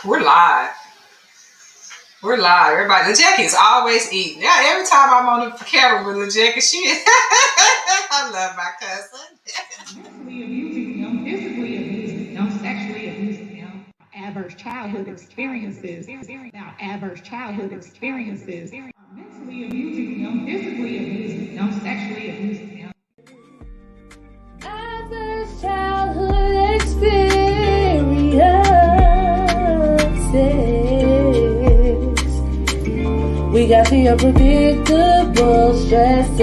We're live. We're live. Everybody, LaJackie's always eating. Yeah, every time I'm on the camera with LaJackie, she I love my cousin. Mentally abusing them, physically abusing them, sexually abusing them. Adverse childhood experiences. Now, adverse childhood experiences. Mentally abusing them, physically abusing them, sexually abusing them. Adverse childhood experiences. We got the unpredictable stresses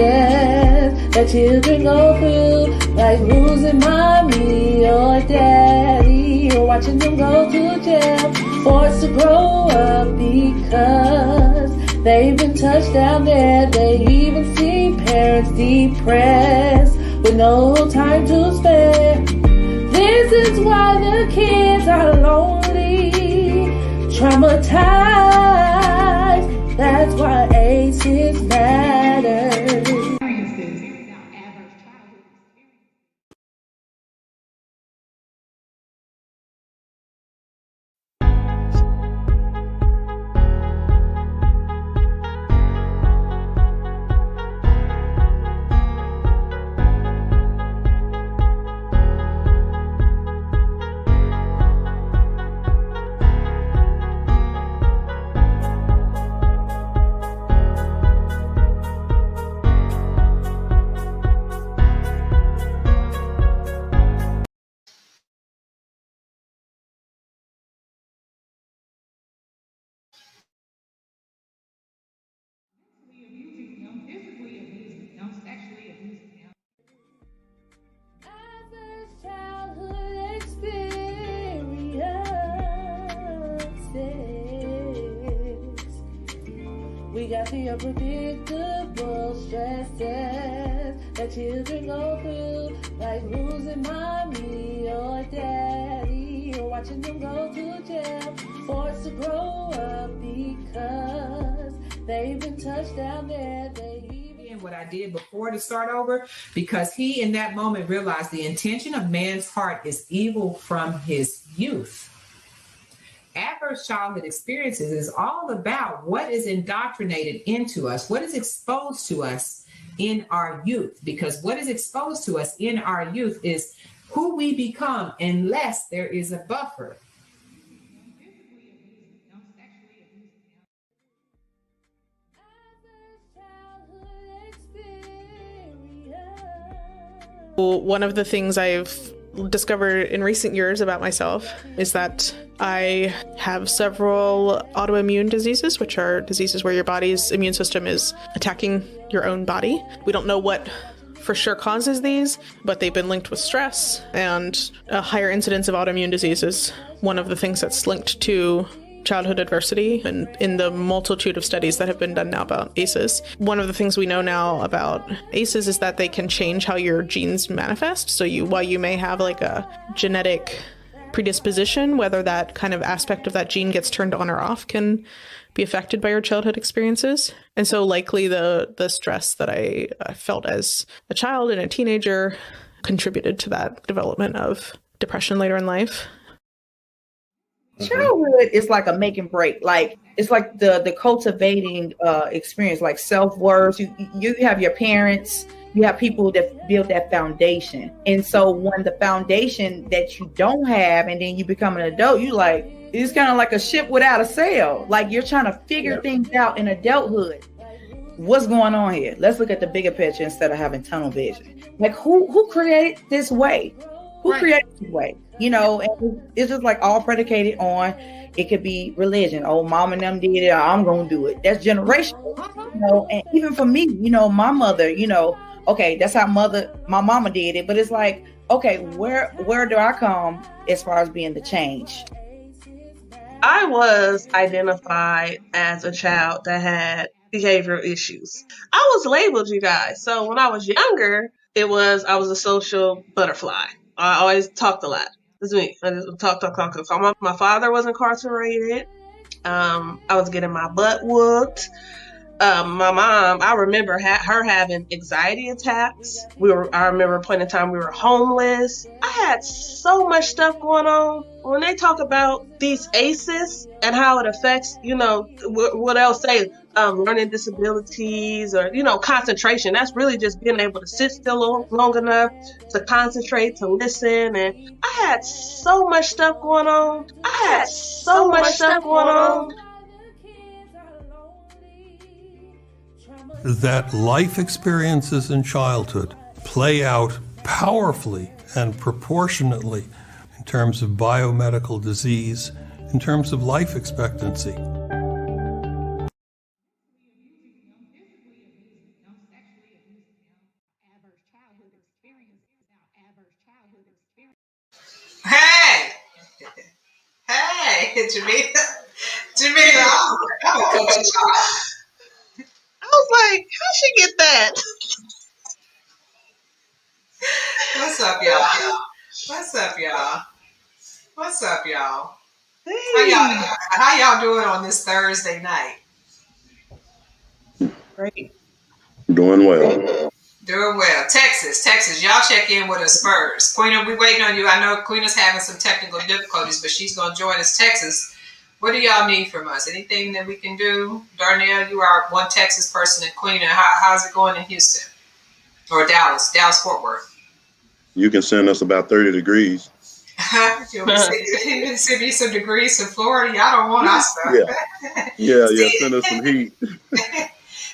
that children go through, like losing mommy or daddy, or watching them go to jail, forced to grow up because they've been touched down there. They even see parents depressed with no time to spare. This is why the kids are lonely, traumatized. That's why ACEs matter. Physically abusing them, sexually abusing them. Adverse childhood experiences. We got the unpredictable stresses that children go through, like losing mommy or daddy, or watching them go to jail, forced to grow up because they've been touched down there. What I did before to start over, because he in that moment realized the intention of man's heart is evil from his youth. Adverse childhood experiences is all about what is indoctrinated into us, what is exposed to us in our youth, because what is exposed to us in our youth is who we become unless there is a buffer. One of the things I've discovered in recent years about myself is that I have several autoimmune diseases, which are diseases where your body's immune system is attacking your own body. We don't know what for sure causes these, but they've been linked with stress and a higher incidence of autoimmune diseases. One of the things that's linked to childhood adversity, and in the multitude of studies that have been done now about ACEs. One of the things we know now about ACEs is that they can change how your genes manifest. So while you may have like a genetic predisposition, whether that kind of aspect of that gene gets turned on or off can be affected by your childhood experiences. And so likely the stress that I felt as a child and a teenager contributed to that development of depression later in life. Childhood is like a make and break. Like it's like the cultivating experience, like self-worth. You have your parents, you have people that build that foundation. And so when the foundation that you don't have, and then you become an adult, you like, it's kind of like a ship without a sail. Like you're trying to figure things out in adulthood. What's going on here? Let's look at the bigger picture instead of having tunnel vision. Like who created this way? Who created this way? You know, and it's just like all predicated on, it could be religion. Oh, mom and them did it, I'm going to do it. That's generational, you know. And even for me, you know, my mother, you know, okay, that's how my mama did it. But it's like, okay, where do I come as far as being the change? I was identified as a child that had behavioral issues. I was labeled, you guys. So when I was younger, I was a social butterfly. I always talked a lot. That's me. I just talk. My father was incarcerated. I was getting my butt whooped. my mom, I remember her having anxiety attacks. I remember a point in time we were homeless. I had so much stuff going on. When they talk about these ACEs and how it affects, what else say, learning disabilities or, concentration. That's really just being able to sit still long enough to concentrate, to listen. And I had so much stuff going on. That life experiences in childhood play out powerfully and proportionately in terms of biomedical disease, in terms of life expectancy. Hey, Jameelah, I'm gonna cut you off. I was like, how'd she get that? What's up, y'all? Hey. How y'all doing on this Thursday night? Great. Doing well. Doing well. Texas, y'all check in with us first. Queena, we waiting on you. I know Queena's having some technical difficulties, but she's going to join us. Texas, what do y'all need from us? Anything that we can do? Darnell, you are one Texas person, and Queena, how's it going in Houston? Or Dallas, Fort Worth? You can send us about 30 degrees. You send me some degrees in Florida. Y'all don't want our stuff. Yeah, send us some heat.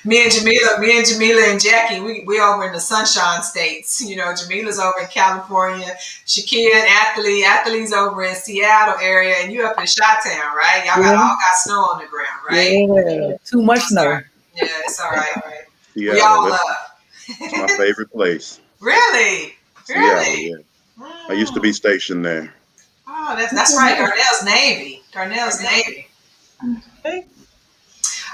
Me and Jameelah and Jackie, we over in the Sunshine States. Jameelah's over in California. Shakia and Athlete's over in Seattle area, and you up in Chi-Town, right? Y'all got snow on the ground, right? Yeah, too much snow. Yeah, it's all right. Yeah, We all it's my favorite place. Really? Yeah. I used to be stationed there. Oh, that's right. Darnell's Navy.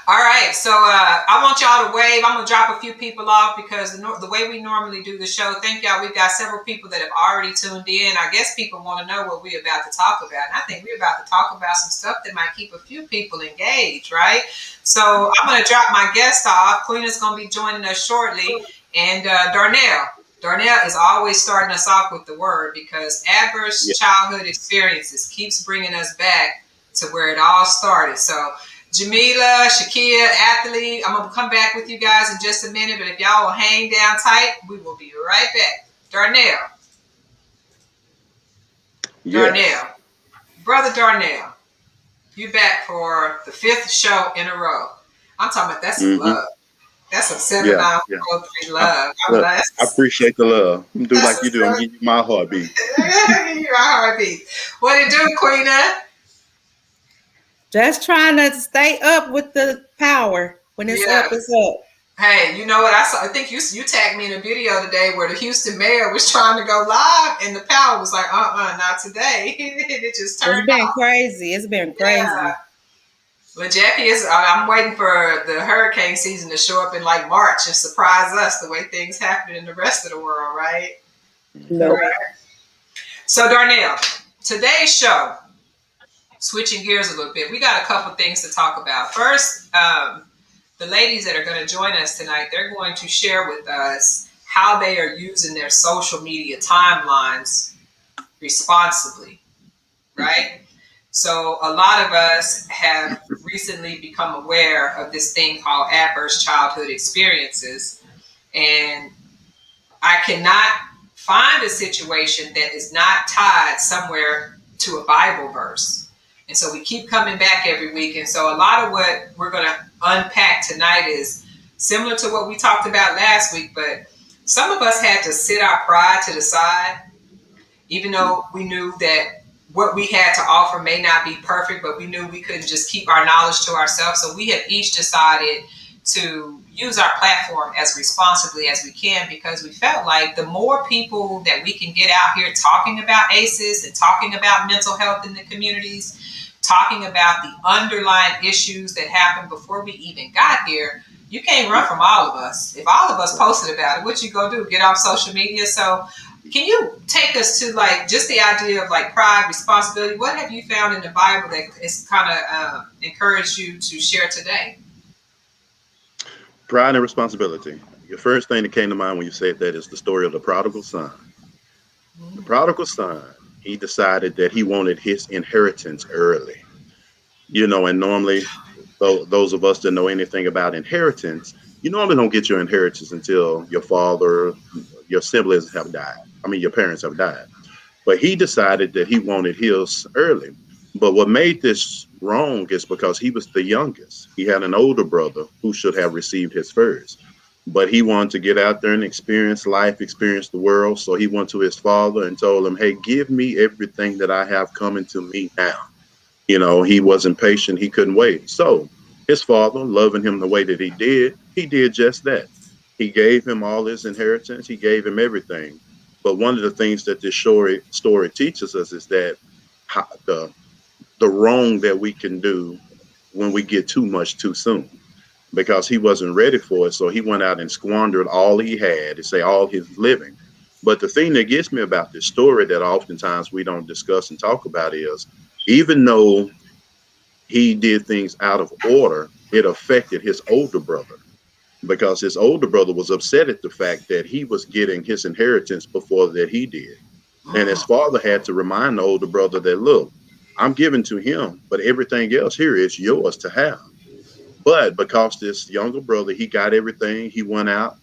All right, so I want y'all to wave. I'm going to drop a few people off because the way we normally do the show, thank y'all. We've got several people that have already tuned in. I guess people want to know what we're about to talk about. And I think we're about to talk about some stuff that might keep a few people engaged, right? So I'm going to drop my guest off. Queena's going to be joining us shortly. And Darnell is always starting us off with the word because adverse childhood experiences keeps bringing us back to where it all started. So Jameelah, Shakia, Athlete, I'm going to come back with you guys in just a minute, but if y'all will hang down tight, we will be right back. Darnell. Brother Darnell, you back for the 5th show in a row. I'm talking about that's some love. That's some 7943 love. I appreciate the love. Do like you do. I'm giving you my heartbeat. What it do, Queena? Just trying to stay up with the power. When it's up, it's up. Hey, you know what I saw? I think you tagged me in a video today where the Houston mayor was trying to go live and the power was like, not today. It just turned off. It's been crazy. Yeah. Well, Jackie, I'm waiting for the hurricane season to show up in like March and surprise us the way things happen in the rest of the world, right? No. Right. So, Darnell, today's show, switching gears a little bit, we got a couple things to talk about. First, the ladies that are going to join us tonight, they're going to share with us how they are using their social media timelines responsibly, right? So a lot of us have recently become aware of this thing called adverse childhood experiences. And I cannot find a situation that is not tied somewhere to a Bible verse. And so we keep coming back every week. And so a lot of what we're going to unpack tonight is similar to what we talked about last week. But some of us had to sit our pride to the side, even though we knew that what we had to offer may not be perfect, but we knew we couldn't just keep our knowledge to ourselves. So we have each decided to use our platform as responsibly as we can, because we felt like the more people that we can get out here talking about ACEs and talking about mental health in the communities, talking about the underlying issues that happened before we even got here, you can't run from all of us. If all of us posted about it, what you gonna do? Get off social media? So can you take us to like just the idea of like pride, responsibility? What have you found in the Bible that has kind of encouraged you to share today? Pride and responsibility. Your first thing that came to mind when you said that is the story of the prodigal son. The prodigal son, he decided that he wanted his inheritance early. And normally, those of us that know anything about inheritance, you normally don't get your inheritance until your father, your siblings have died. I mean, your parents have died. But he decided that he wanted his early. But what made this wrong is because he was the youngest. He had an older brother who should have received his first. But he wanted to get out there and experience life, experience the world. So he went to his father and told him, hey, give me everything that I have coming to me now. He wasn't patient. He couldn't wait. So his father, loving him the way that he did just that. He gave him all his inheritance. He gave him everything. But one of the things that this story teaches us is that the wrong that we can do when we get too much too soon, because he wasn't ready for it. So he went out and squandered all he had, to say all his living. But the thing that gets me about this story that oftentimes we don't discuss and talk about is, even though he did things out of order, it affected his older brother, because his older brother was upset at the fact that he was getting his inheritance before that he did. And his father had to remind the older brother that, look, I'm giving to him, but everything else here is yours to have. But because this younger brother, he got everything, he went out,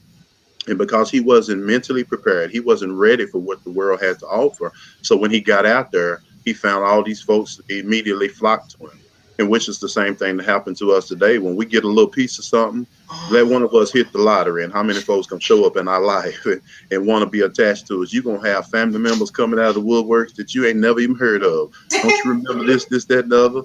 and because he wasn't mentally prepared, he wasn't ready for what the world had to offer. So when he got out there, he found all these folks immediately flocked to him. And which is the same thing that happened to us today. When we get a little piece of something, let one of us hit the lottery, and how many folks can show up in our life and want to be attached to us. You're going to have family members coming out of the woodworks that you ain't never even heard of. Don't you remember this, that, and the other?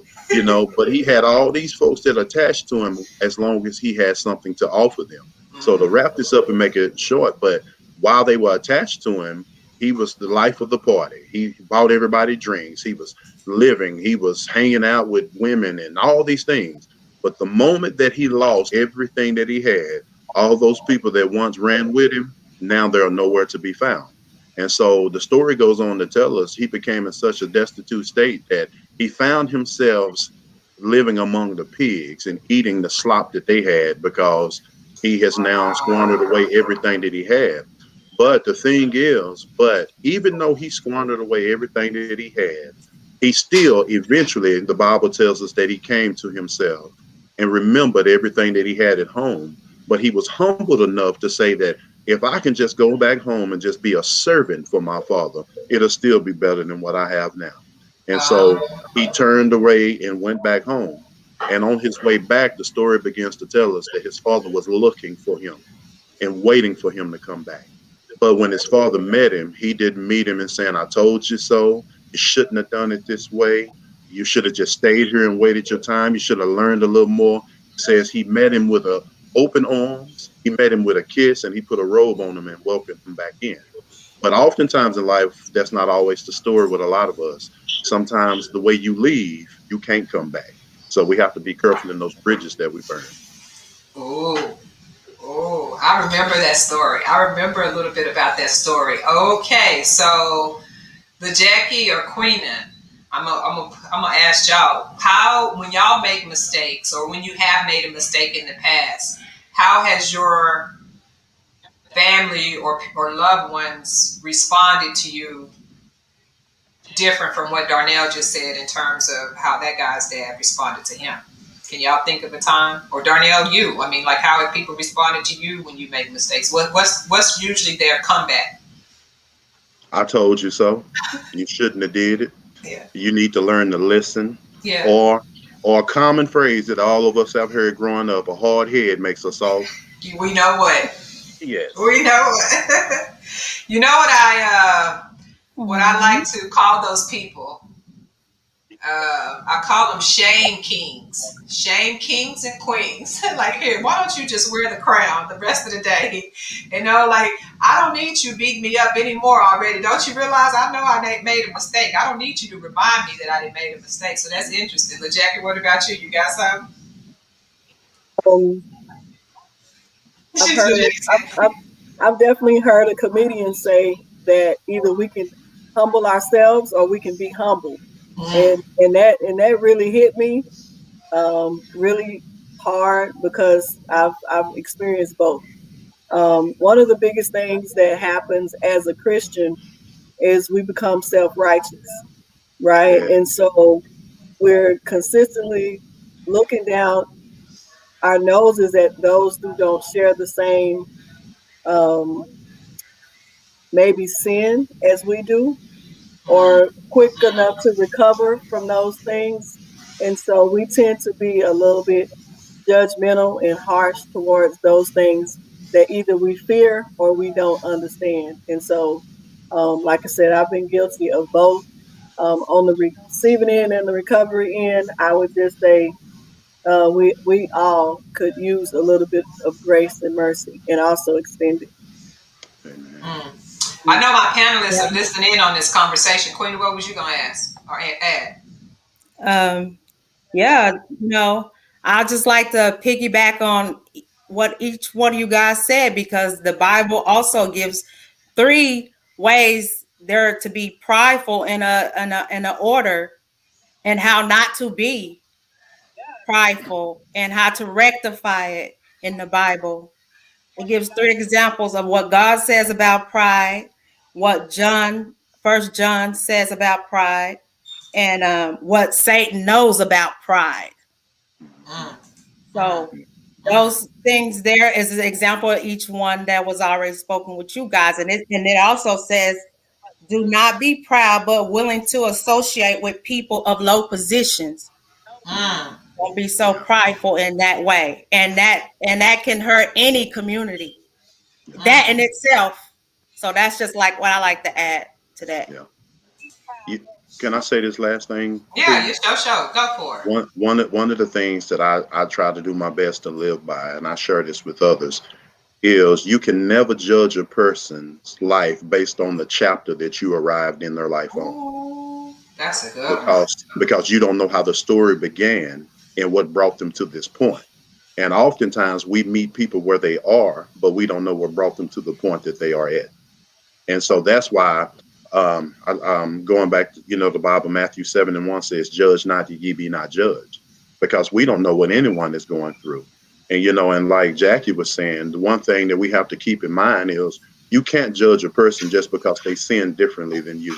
But he had all these folks that attached to him as long as he had something to offer them. So to wrap this up and make it short, but while they were attached to him, he was the life of the party. He bought everybody drinks. He was living. He was hanging out with women and all these things. But the moment that he lost everything that he had, all those people that once ran with him, now they're nowhere to be found. And so the story goes on to tell us he became in such a destitute state that he found himself living among the pigs and eating the slop that they had, because he has now squandered away everything that he had. But the thing is, even though he squandered away everything that he had, he still eventually, the Bible tells us that he came to himself and remembered everything that he had at home. But he was humbled enough to say that if I can just go back home and just be a servant for my father, it'll still be better than what I have now. And so he turned away and went back home. And on his way back, the story begins to tell us that his father was looking for him and waiting for him to come back. But when his father met him, he didn't meet him and saying, I told you so. You shouldn't have done it this way. You should have just stayed here and waited your time. You should have learned a little more. He says he met him with open arms. He met him with a kiss, and he put a robe on him and welcomed him back in. But oftentimes in life, that's not always the story with a lot of us. Sometimes the way you leave, you can't come back. So we have to be careful in those bridges that we burn. Oh, I remember that story. I remember a little bit about that story. Okay, so the Jackie or Queena, I'm gonna ask y'all, how, when y'all make mistakes, or when you have made a mistake in the past, how has your family or loved ones responded to you different from what Darnell just said in terms of how that guy's dad responded to him? Can y'all think of a time? Or Darnell, you? I mean, like, how have people responded to you when you make mistakes? What's usually their comeback? I told you so. You shouldn't have did it. Yeah. You need to learn to listen. Yeah. Or a common phrase that all of us have heard growing up: a hard head makes us soft. We know what. Yes. We know what. You know what I like to call those people? I call them shame kings and queens. Like, here, why don't you just wear the crown the rest of the day? Like, I don't need you beating me up anymore already. Don't you realize I know I made a mistake? I don't need you to remind me that I didn't make a mistake. So that's interesting. LaJackie, what about you? You got something? I've definitely heard a comedian say that either we can humble ourselves or we can be humble. And that really hit me really hard because I've experienced both. One of the biggest things that happens as a Christian is we become self-righteous, right? Yeah. And so we're consistently looking down our noses at those who don't share the same um, maybe sin as we do, or quick enough to recover from those things. And so we tend to be a little bit judgmental and harsh towards those things that either we fear or we don't understand. And so, like I said, I've been guilty of both. On the receiving end and the recovery end, I would just say we all could use a little bit of grace and mercy, and also extend it. I know my panelists are listening in on this conversation. Queen, what was you going to ask or add? Yeah, I just like to piggyback on what each one of you guys said, because the Bible also gives 3 ways there to be prideful in a order, and how not to be prideful and how to rectify it in the Bible. It gives 3 examples of what God says about pride, what First John says about pride, and what Satan knows about pride. So those things there is an example of each one that was already spoken with you guys. And it also says, do not be proud, but willing to associate with people of low positions. Don't be so prideful in that way. And that can hurt any community. That in itself. So that's just like what I like to add to that. Yeah. Can I say this last thing? Yeah, you show. Go for it. One of the things that I try to do my best to live by, and I share this with others, is you can never judge a person's life based on the chapter that you arrived in their life on. That's a good one. Because you don't know how the story began and what brought them to this point. And oftentimes we meet people where they are, but we don't know what brought them to the point that they are at. And so that's why going back to, the Bible, Matthew 7:1 says, judge not that ye be not judged, because we don't know what anyone is going through. And, and like Jackie was saying, the one thing that we have to keep in mind is you can't judge a person just because they sin differently than you.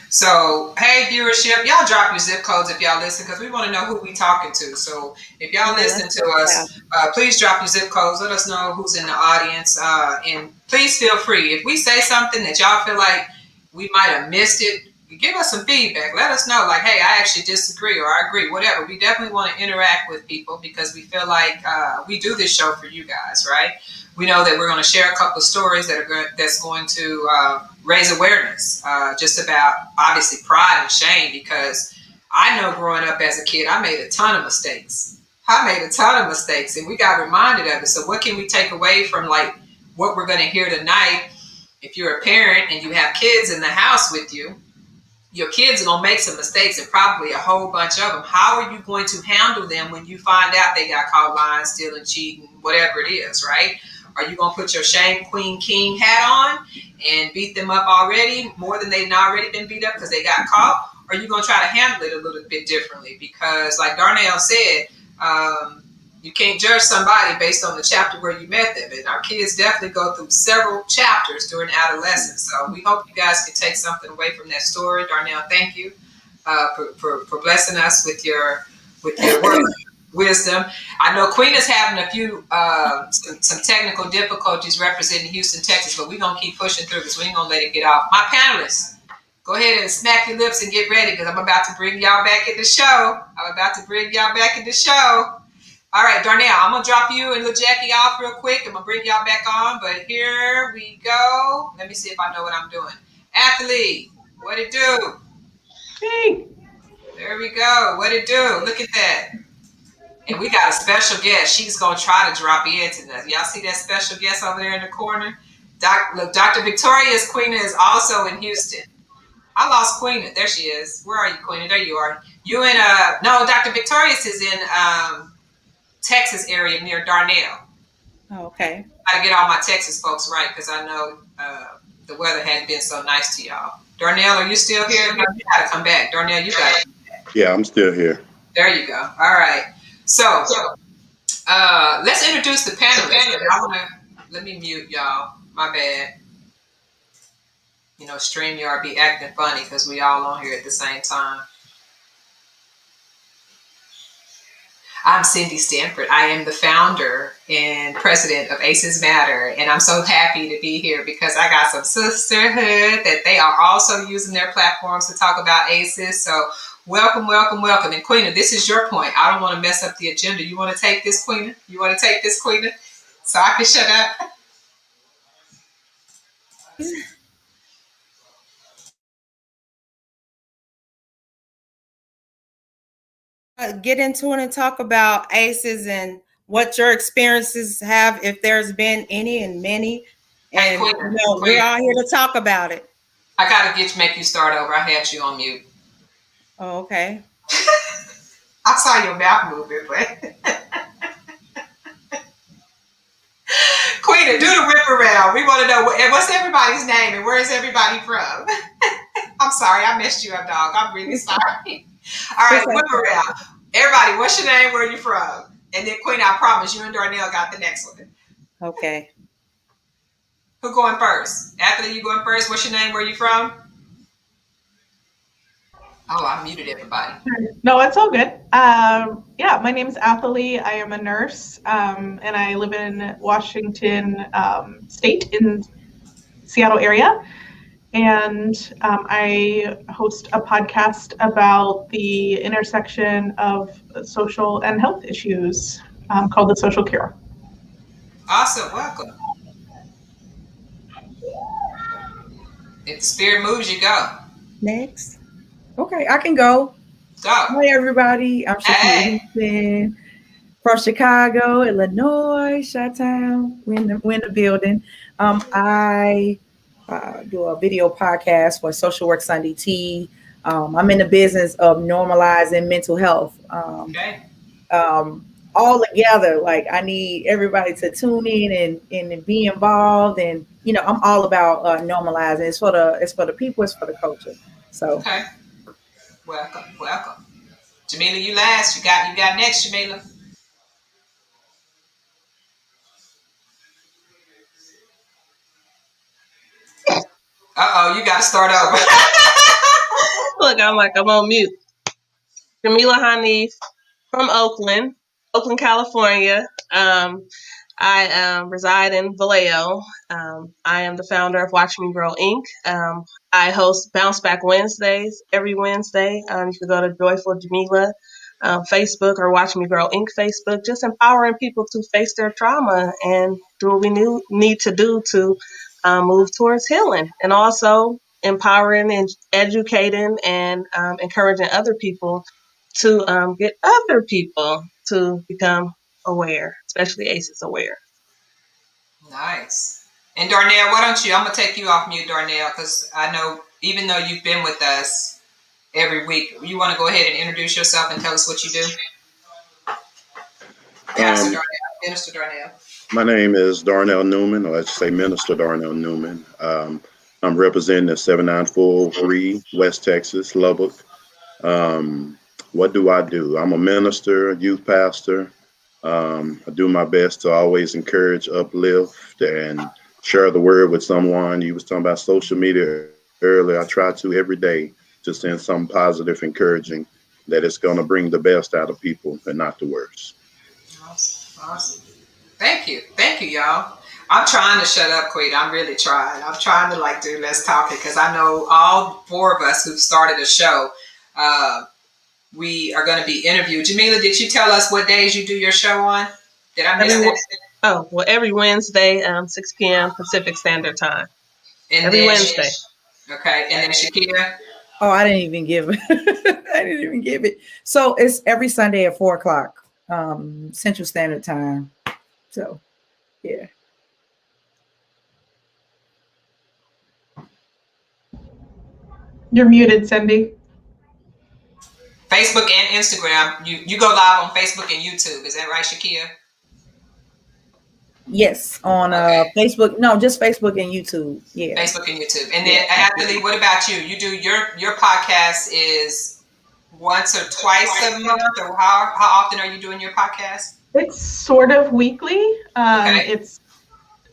So, hey, viewership, y'all drop your zip codes if y'all listen, because we want to know who we talking to. So if y'all listen to us, please drop your zip codes. Let us know who's in the audience. And please feel free. If we say something that y'all feel like we might have missed it, give us some feedback. Let us know, like, hey, I actually disagree or I agree, whatever. We definitely want to interact with people, because we feel like we do this show for you guys, right? We know that we're going to share a couple of stories that's going to raise awareness just about, obviously, pride and shame, because I know growing up as a kid, I made a ton of mistakes. And we got reminded of it. So what can we take away from, like, what we're going to hear tonight? If you're a parent and you have kids in the house with you, your kids are going to make some mistakes, and probably a whole bunch of them. How are you going to handle them when you find out they got caught lying, stealing, cheating, whatever it is, right? Are you going to put your shame queen king hat on and beat them up already more than they've already been beat up because they got caught? Or are you going to try to handle it a little bit differently? Because like Darnell said, you can't judge somebody based on the chapter where you met them. And our kids definitely go through several chapters during adolescence. So we hope you guys can take something away from that story. Darnell, thank you for blessing us with your word. Wisdom. I know Queen is having a few some technical difficulties representing Houston, Texas, but we're gonna keep pushing through because we ain't gonna let it get off. My panelists, go ahead and smack your lips and get ready, because I'm about to bring y'all back in the show. All right, Darnell, I'm gonna drop you and little Jackie off real quick. I'm gonna bring y'all back on, but here we go. Let me see if I know what I'm doing. Athlete, what it do? Hey. There we go. What it do? Look at that. And we got a special guest. She's going to try to drop in tonight. Y'all see that special guest over there in the corner? Look, Dr. Victoria's Queena is also in Houston. I lost Queena. There she is. Where are you, Queena? There you are. You in, no, Dr. Victoria's is in Texas area near Darnell. Oh, okay. I got to get all my Texas folks right, because I know the weather hadn't been so nice to y'all. Darnell, are you still here? You got to come back. Darnell, you got it. Yeah, I'm still here. There you go. All right. So let's introduce the panelists. Let me mute y'all. My bad. You know, StreamYard be acting funny because we all on here at the same time. I'm Cindy Stanford. I am the founder and president of ACEs Matter. And I'm so happy to be here because I got some sisterhood that they are also using their platforms to talk about ACEs. So welcome, welcome, welcome. And Queena, this is your point. I don't want to mess up the agenda. You want to take this, Queena? You want to take this, Queena? So I can shut up? Get into it and talk about ACEs and what your experiences have, if there's been any and many. And we're all here to talk about it. I gotta make you start over. I had you on mute. Oh, okay. I saw your mouth moving, but Queena, do the whip around. We want to know what's everybody's name and where is everybody from? I'm sorry, I messed you up, dog. I'm really sorry. All right, whip around. Everybody, what's your name? Where are you from? And then Queena, I promise you and Darnell got the next one. Okay. Who going first? Anthony, you going first? What's your name? Where are you from? Oh, I muted everybody. No, it's all good. Yeah, my name is Athalie. I am a nurse, and I live in Washington State in Seattle area. And I host a podcast about the intersection of social and health issues called The Social Cure. Awesome. Welcome. If the spirit moves, you go. Next. Okay, I can go. Go. Hi, everybody. I'm Shaquille from Chicago, Illinois, Chi-Town. We're in the building. I do a video podcast for Social Work Sunday Tea. I'm in the business of normalizing mental health. All together, like I need everybody to tune in and be involved. And you know, I'm all about normalizing. It's for the people. It's for the culture. So. Okay. Welcome. Jameelah, you last. You got next, Jameelah. Uh-oh, you got to start over. Look, I'm on mute. Jameelah Hanif from Oakland, California. I reside in Vallejo. I am the founder of Watch Me Grow Inc. I host Bounce Back Wednesdays every Wednesday. You can go to Joyful Jameelah Facebook or Watch Me Grow Inc. Facebook, just empowering people to face their trauma and do what we need to do to move towards healing, and also empowering and educating and encouraging other people to get other people to become aware, especially ACEs aware. Nice. And Darnell, why don't you? I'm gonna take you off mute, Darnell, because I know even though you've been with us every week, you want to go ahead and introduce yourself and tell us what you do. Minister Darnell. My name is Darnell Newman, or I should say Minister Darnell Newman. I'm representing the 7943 West Texas, Lubbock. What do? I'm a minister, a youth pastor. I do my best to always encourage, uplift, and share the word with someone. You was talking about social media earlier. I try to every day to send something positive, encouraging, that it's going to bring the best out of people and not the worst. Awesome. Thank you, y'all. I'm trying to shut up, Queen. I'm really trying. I'm trying to do less talking because I know all four of us who've started a show, we are going to be interviewed. Jameelah, did you tell us what days you do your show on? Did I miss that? Oh, well, every Wednesday, 6 p.m. Pacific Standard Time. And every Wednesday. Okay, and then Shakira? Oh, I didn't even give it. So it's every Sunday at 4:00 Central Standard Time. So, yeah. You're muted, Cindy. Facebook and Instagram. You go live on Facebook and YouTube. Is that right, Shakia? Yes, on Facebook. No, just Facebook and YouTube. Yeah. Facebook and YouTube. And then Anthony, what about you? You do your podcast is once or twice a month, or how often are you doing your podcast? It's sort of weekly. Okay.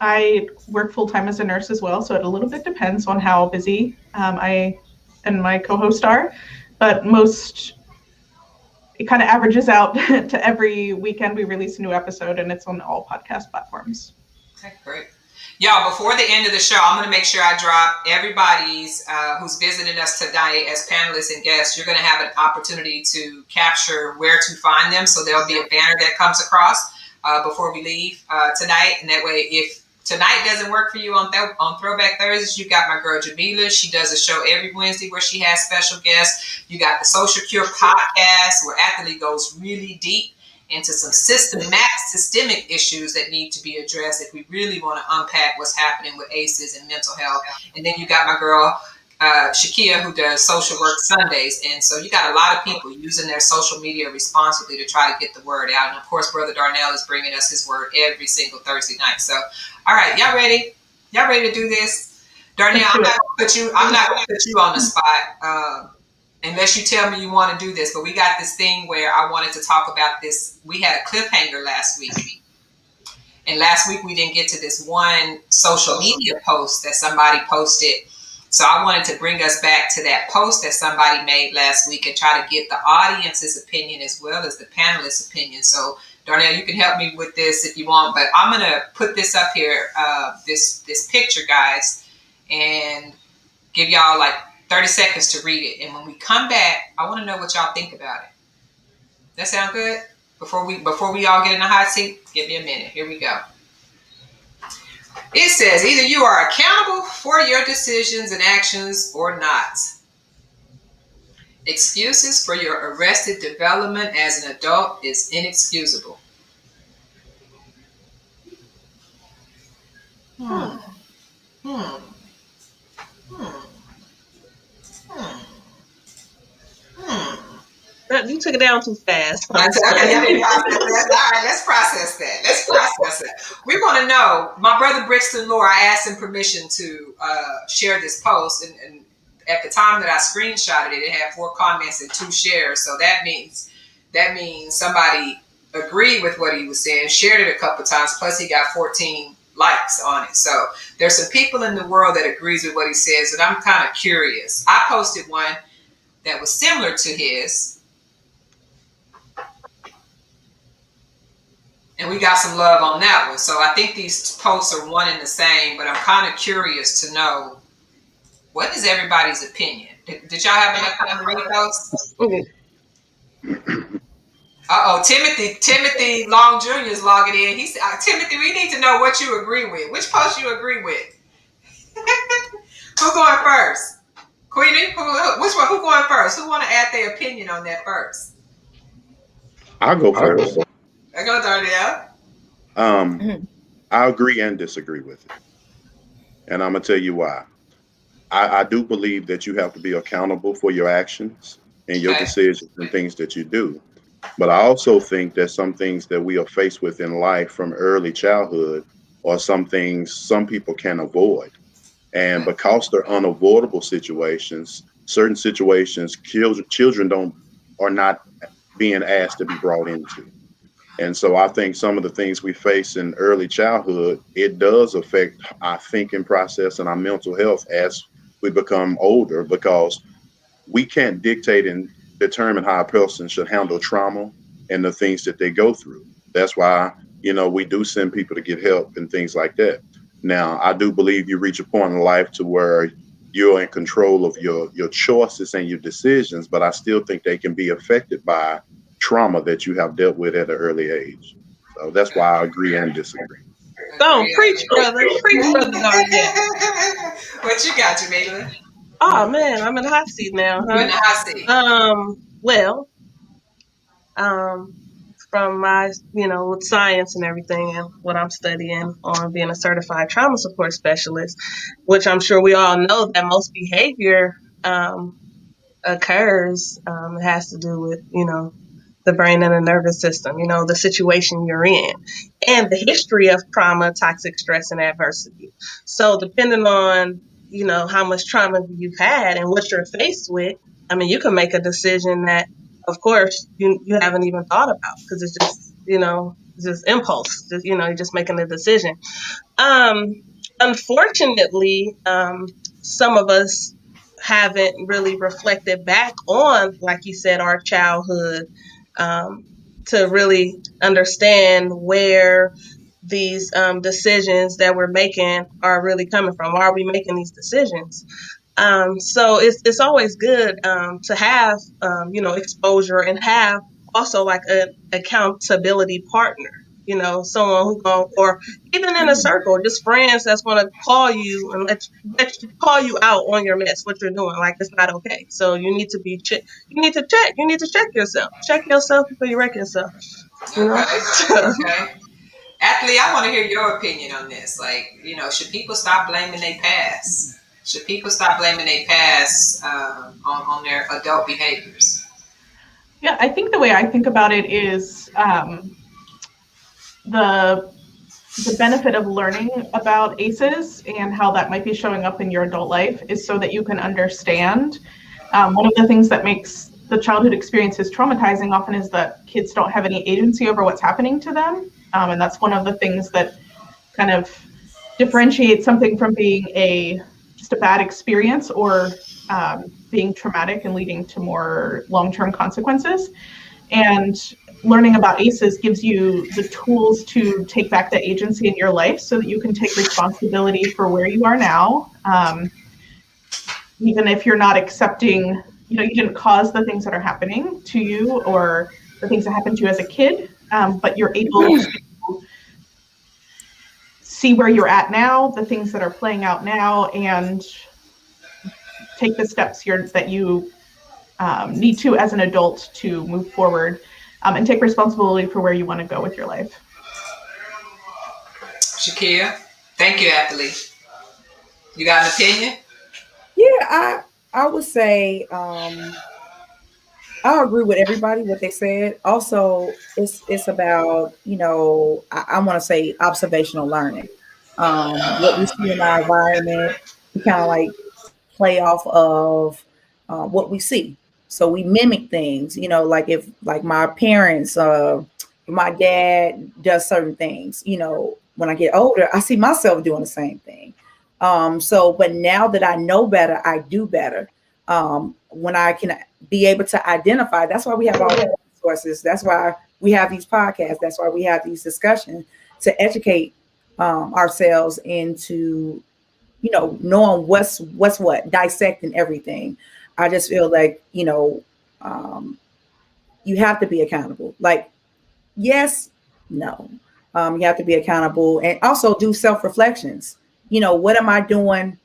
I work full time as a nurse as well, so it a little bit depends on how busy I and my co-host are, but it kind of averages out to every weekend we release a new episode, and it's on all podcast platforms. Okay, great. Y'all, before the end of the show, I'm going to make sure I drop everybody's who's visiting us tonight as panelists and guests. You're going to have an opportunity to capture where to find them. So there'll be a banner that comes across before we leave tonight. And that way, if tonight doesn't work for you on Throwback Thursdays, you got my girl Jameelah. She does a show every Wednesday where she has special guests. You got the Social Cure podcast where Athlete goes really deep into some systemic issues that need to be addressed if we really want to unpack what's happening with ACEs and mental health. And then you got my girl Shakia, who does Social Work Sundays. And so you got a lot of people using their social media responsibly to try to get the word out. And of course, Brother Darnell is bringing us his word every single Thursday night. So, all right, y'all ready? Y'all ready to do this? Darnell, I'm not going to put you on the spot. Unless you tell me you want to do this, but we got this thing where I wanted to talk about this. We had a cliffhanger last week. And last week we didn't get to this one social media post that somebody posted. So I wanted to bring us back to that post that somebody made last week and try to get the audience's opinion as well as the panelists' opinion. So Darnell, you can help me with this if you want, but I'm going to put this up here, this picture, guys, and give y'all like 30 seconds to read it. And when we come back, I want to know what y'all think about it. That sound good? Before we all get in the hot seat, give me a minute. Here we go. It says, either you are accountable for your decisions and actions or not. Excuses for your arrested development as an adult is inexcusable. You took it down too fast. All right, let's process that. We want to know. My brother Brixton Lore, I asked him permission to share this post, and at the time that I screenshotted it, it had 4 comments and 2 shares. So that means somebody agreed with what he was saying, shared it a couple of times, plus he got 14 likes on it. So there's some people in the world that agrees with what he says, and I'm kind of curious. I posted one that was similar to his, and we got some love on that one. So I think these posts are one and the same, but I'm kind of curious to know, what is everybody's opinion? Did y'all have enough time to read those? Uh-oh, Timothy Long Jr. is logging in. He said, Timothy, we need to know what you agree with. Which post you agree with? Who going first? Queenie? Which one? Who going first? Who want to add their opinion on that first? I'll go first. I go Darnell. I agree and disagree with it. And I'm going to tell you why. I do believe that you have to be accountable for your actions and your decisions and things that you do. But I also think that some things that we are faced with in life from early childhood are some things some people can avoid. And because they're unavoidable situations, certain situations children are not being asked to be brought into. And so I think some of the things we face in early childhood, it does affect our thinking process and our mental health as we become older, because we can't dictate and determine how a person should handle trauma and the things that they go through. That's why, we do send people to get help and things like that. Now, I do believe you reach a point in life to where you're in control of your choices and your decisions, but I still think they can be affected by trauma that you have dealt with at an early age. So that's why I agree and disagree. Go preach, brother. Preach, brother. What you got, Jameelah? Oh man, I'm in the hot seat now. Huh? You're in the hot seat. From my, with science and everything and what I'm studying on being a certified trauma support specialist, which I'm sure we all know that most behavior occurs. It has to do with, the brain and the nervous system, the situation you're in, and the history of trauma, toxic stress, and adversity. So depending on, how much trauma you've had and what you're faced with, I mean, you can make a decision that, of course, you haven't even thought about, because it's just, just impulse. Just, you're just making a decision. Unfortunately, some of us haven't really reflected back on, like you said, our childhood, to really understand where these decisions that we're making are really coming from. Why are we making these decisions? So it's always good to have exposure, and have also like an accountability partner. Someone who or even in a circle, just friends that's going to call you and let you call you out on your mess, what you're doing, like it's not okay. So you need to you need to check yourself. Check yourself before you wreck yourself. Okay. Athlete, I want to hear your opinion on this. Like, should people stop blaming their past? Should people stop blaming their past on their adult behaviors? Yeah, I think the way I think about it is the benefit of learning about ACEs and how that might be showing up in your adult life is so that you can understand. One of the things that makes the childhood experiences traumatizing often is that kids don't have any agency over what's happening to them. And that's one of the things that kind of differentiates something from being just a bad experience or being traumatic and leading to more long-term consequences. And learning about ACEs gives you the tools to take back the agency in your life so that you can take responsibility for where you are now. Even if you're not accepting, you didn't cause the things that are happening to you or the things that happened to you as a kid, but you're able to see where you're at now, the things that are playing out now, and take the steps that you need to as an adult to move forward and take responsibility for where you want to go with your life. Shakia, thank you, Athlete. You got an opinion? Yeah, I would say I agree with everybody what they said. Also, it's about I want to say observational learning. What we see in our environment, we kind of like play off of what we see. So we mimic things, like if like my parents, my dad does certain things, when I get older, I see myself doing the same thing. But now that I know better, I do better. When I can be able to identify, that's why we have all the resources. That's why we have these podcasts. That's why we have these discussions to educate ourselves into knowing what's what, dissecting everything. I just feel like, you have to be accountable. Like, yes, no. You have to be accountable and also do self-reflections. What am I doing?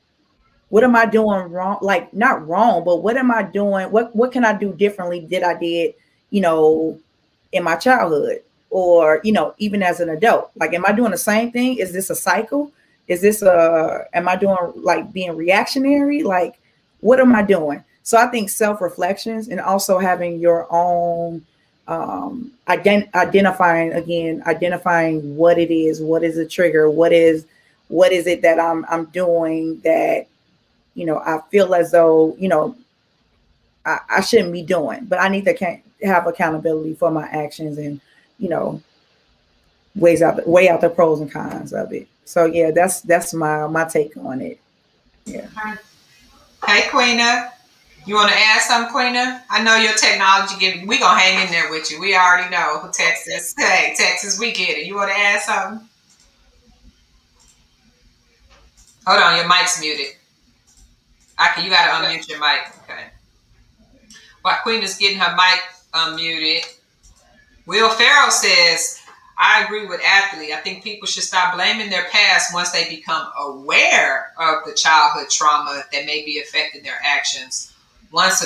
What am I doing wrong? Like, not wrong, but what am I doing? What can I do differently than I did, in my childhood or, even as an adult? Like, am I doing the same thing? Is this a cycle? Is this am I doing like being reactionary? Like, what am I doing? So I think self-reflections and also having your own identifying what it is, what is the trigger, what is it that I'm doing that, I feel as though, I shouldn't be doing, but I need to have accountability for my actions and, weigh out the pros and cons of it. So yeah, that's my take on it. Yeah. Hey, Queena, you want to add something, Queena? I know your technology we gonna hang in there with you. We already know Texas. Hey, Texas, we get it. You want to add something? Hold on, your mic's muted. You gotta unmute your mic. Okay. While Queena's getting her mic unmuted, Will Farrell says, I agree with Athlete. I think people should stop blaming their past once they become aware of the childhood trauma that may be affecting their actions. Once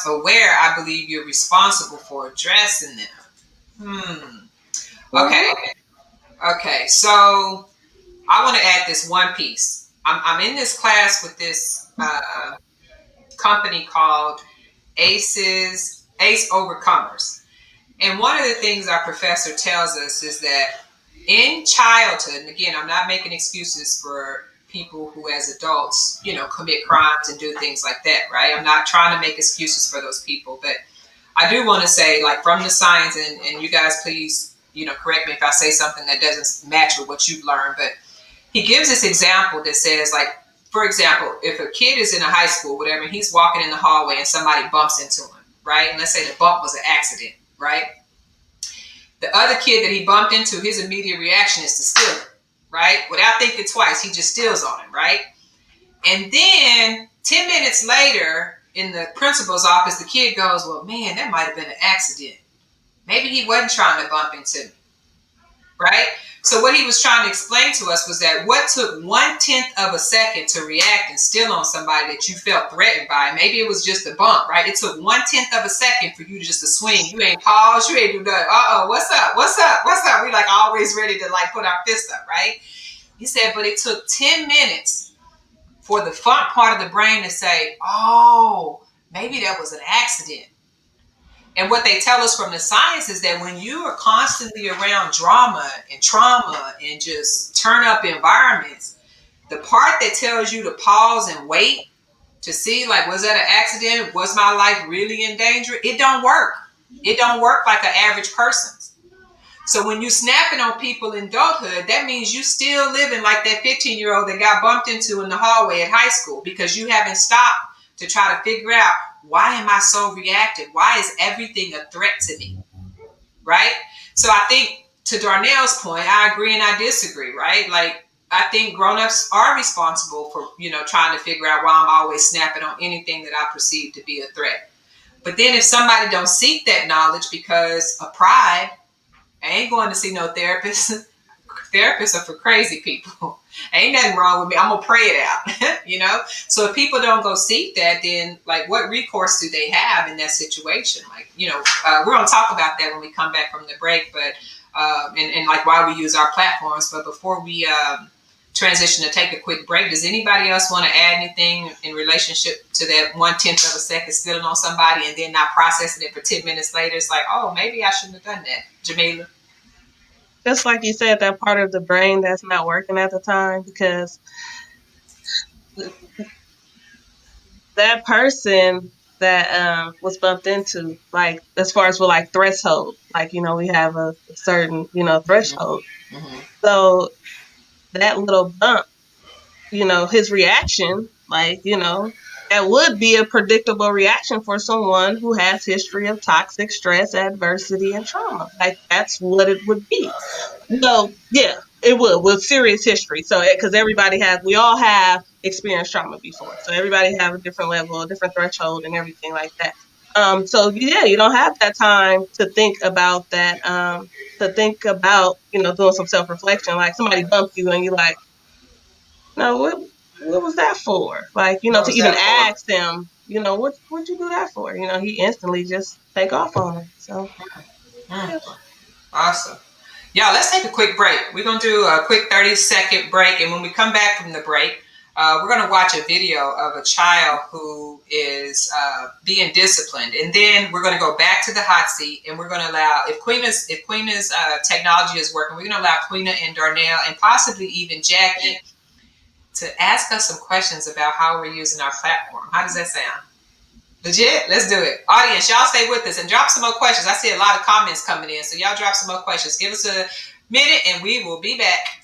aware, I believe you're responsible for addressing them. Okay. So I want to add this one piece. I'm in this class with this company called Ace Overcomers. And one of the things our professor tells us is that in childhood, and again, I'm not making excuses for people who as adults, commit crimes and do things like that, right? I'm not trying to make excuses for those people, but I do want to say, like, from the science, and you guys please, correct me if I say something that doesn't match with what you've learned, but he gives this example that says, like, for example, if a kid is in a high school, whatever, and he's walking in the hallway and somebody bumps into him, right? And let's say the bump was an accident, right? The other kid that he bumped into, his immediate reaction is to steal it, right? Without thinking twice, he just steals on him, right? And then 10 minutes later, in the principal's office, the kid goes, well, man, that might have been an accident. Maybe he wasn't trying to bump into me, right? So what he was trying to explain to us was that what took 1/10 of a second to react and steal on somebody that you felt threatened by, maybe it was just a bump, right? It took 1/10 of a second for you to just to swing. You ain't pause, you ain't do nothing. What's up? What's up? What's up? We like always ready to like put our fist up, right? He said, but it took 10 minutes for the front part of the brain to say, oh, maybe that was an accident. And what they tell us from the science is that when you are constantly around drama and trauma and just turn up environments, the part that tells you to pause and wait to see, like, was that an accident? Was my life really in danger? It don't work. It don't work like an average person's. So when you snapping on people in adulthood, that means you still living like that 15-year-old that got bumped into in the hallway at high school, because you haven't stopped to try to figure out, why am I so reactive? Why is everything a threat to me? Right? So I think, to Darnell's point, I agree and I disagree, right? Like, I think grown-ups are responsible for, trying to figure out why I'm always snapping on anything that I perceive to be a threat. But then if somebody don't seek that knowledge because of pride, I ain't going to see no therapist. Therapists are for crazy people. Ain't nothing wrong with me. I'm going to pray it out, So if people don't go seek that, then like what recourse do they have in that situation? Like, we're going to talk about that when we come back from the break, but, and like why we use our platforms. But before we transition to take a quick break, does anybody else want to add anything in relationship to that 1/10 of a second stealing on somebody and then not processing it for 10 minutes later? It's like, oh, maybe I shouldn't have done that. Jameelah? Just like you said, that part of the brain that's not working at the time, because that person that was bumped into, like, as far as with like threshold, like, we have a certain, threshold. Mm-hmm. So that little bump, his reaction, like, that would be a predictable reaction for someone who has history of toxic stress, adversity, and trauma. Like, that's what it would be. Yeah, it would, with serious history. So, because we all have experienced trauma before. So everybody have a different level, a different threshold, and everything like that. So yeah, you don't have that time to think about that, doing some self-reflection. Like, somebody bumped you and you're like, no, what was that for? Like, to even ask them, what'd you do that for? He instantly just take off on it. So, yeah. Awesome. Y'all, let's take a quick break. We're going to do a quick 30-second break. And when we come back from the break, we're going to watch a video of a child who is being disciplined. And then we're going to go back to the hot seat, and we're going to allow, if Queena's technology is working, we're going to allow Queena and Darnell and possibly even Jackie to ask us some questions about how we're using our platform. How does that sound? Legit? Let's do it. Audience, y'all stay with us and drop some more questions. I see a lot of comments coming in, so y'all drop some more questions. Give us a minute and we will be back.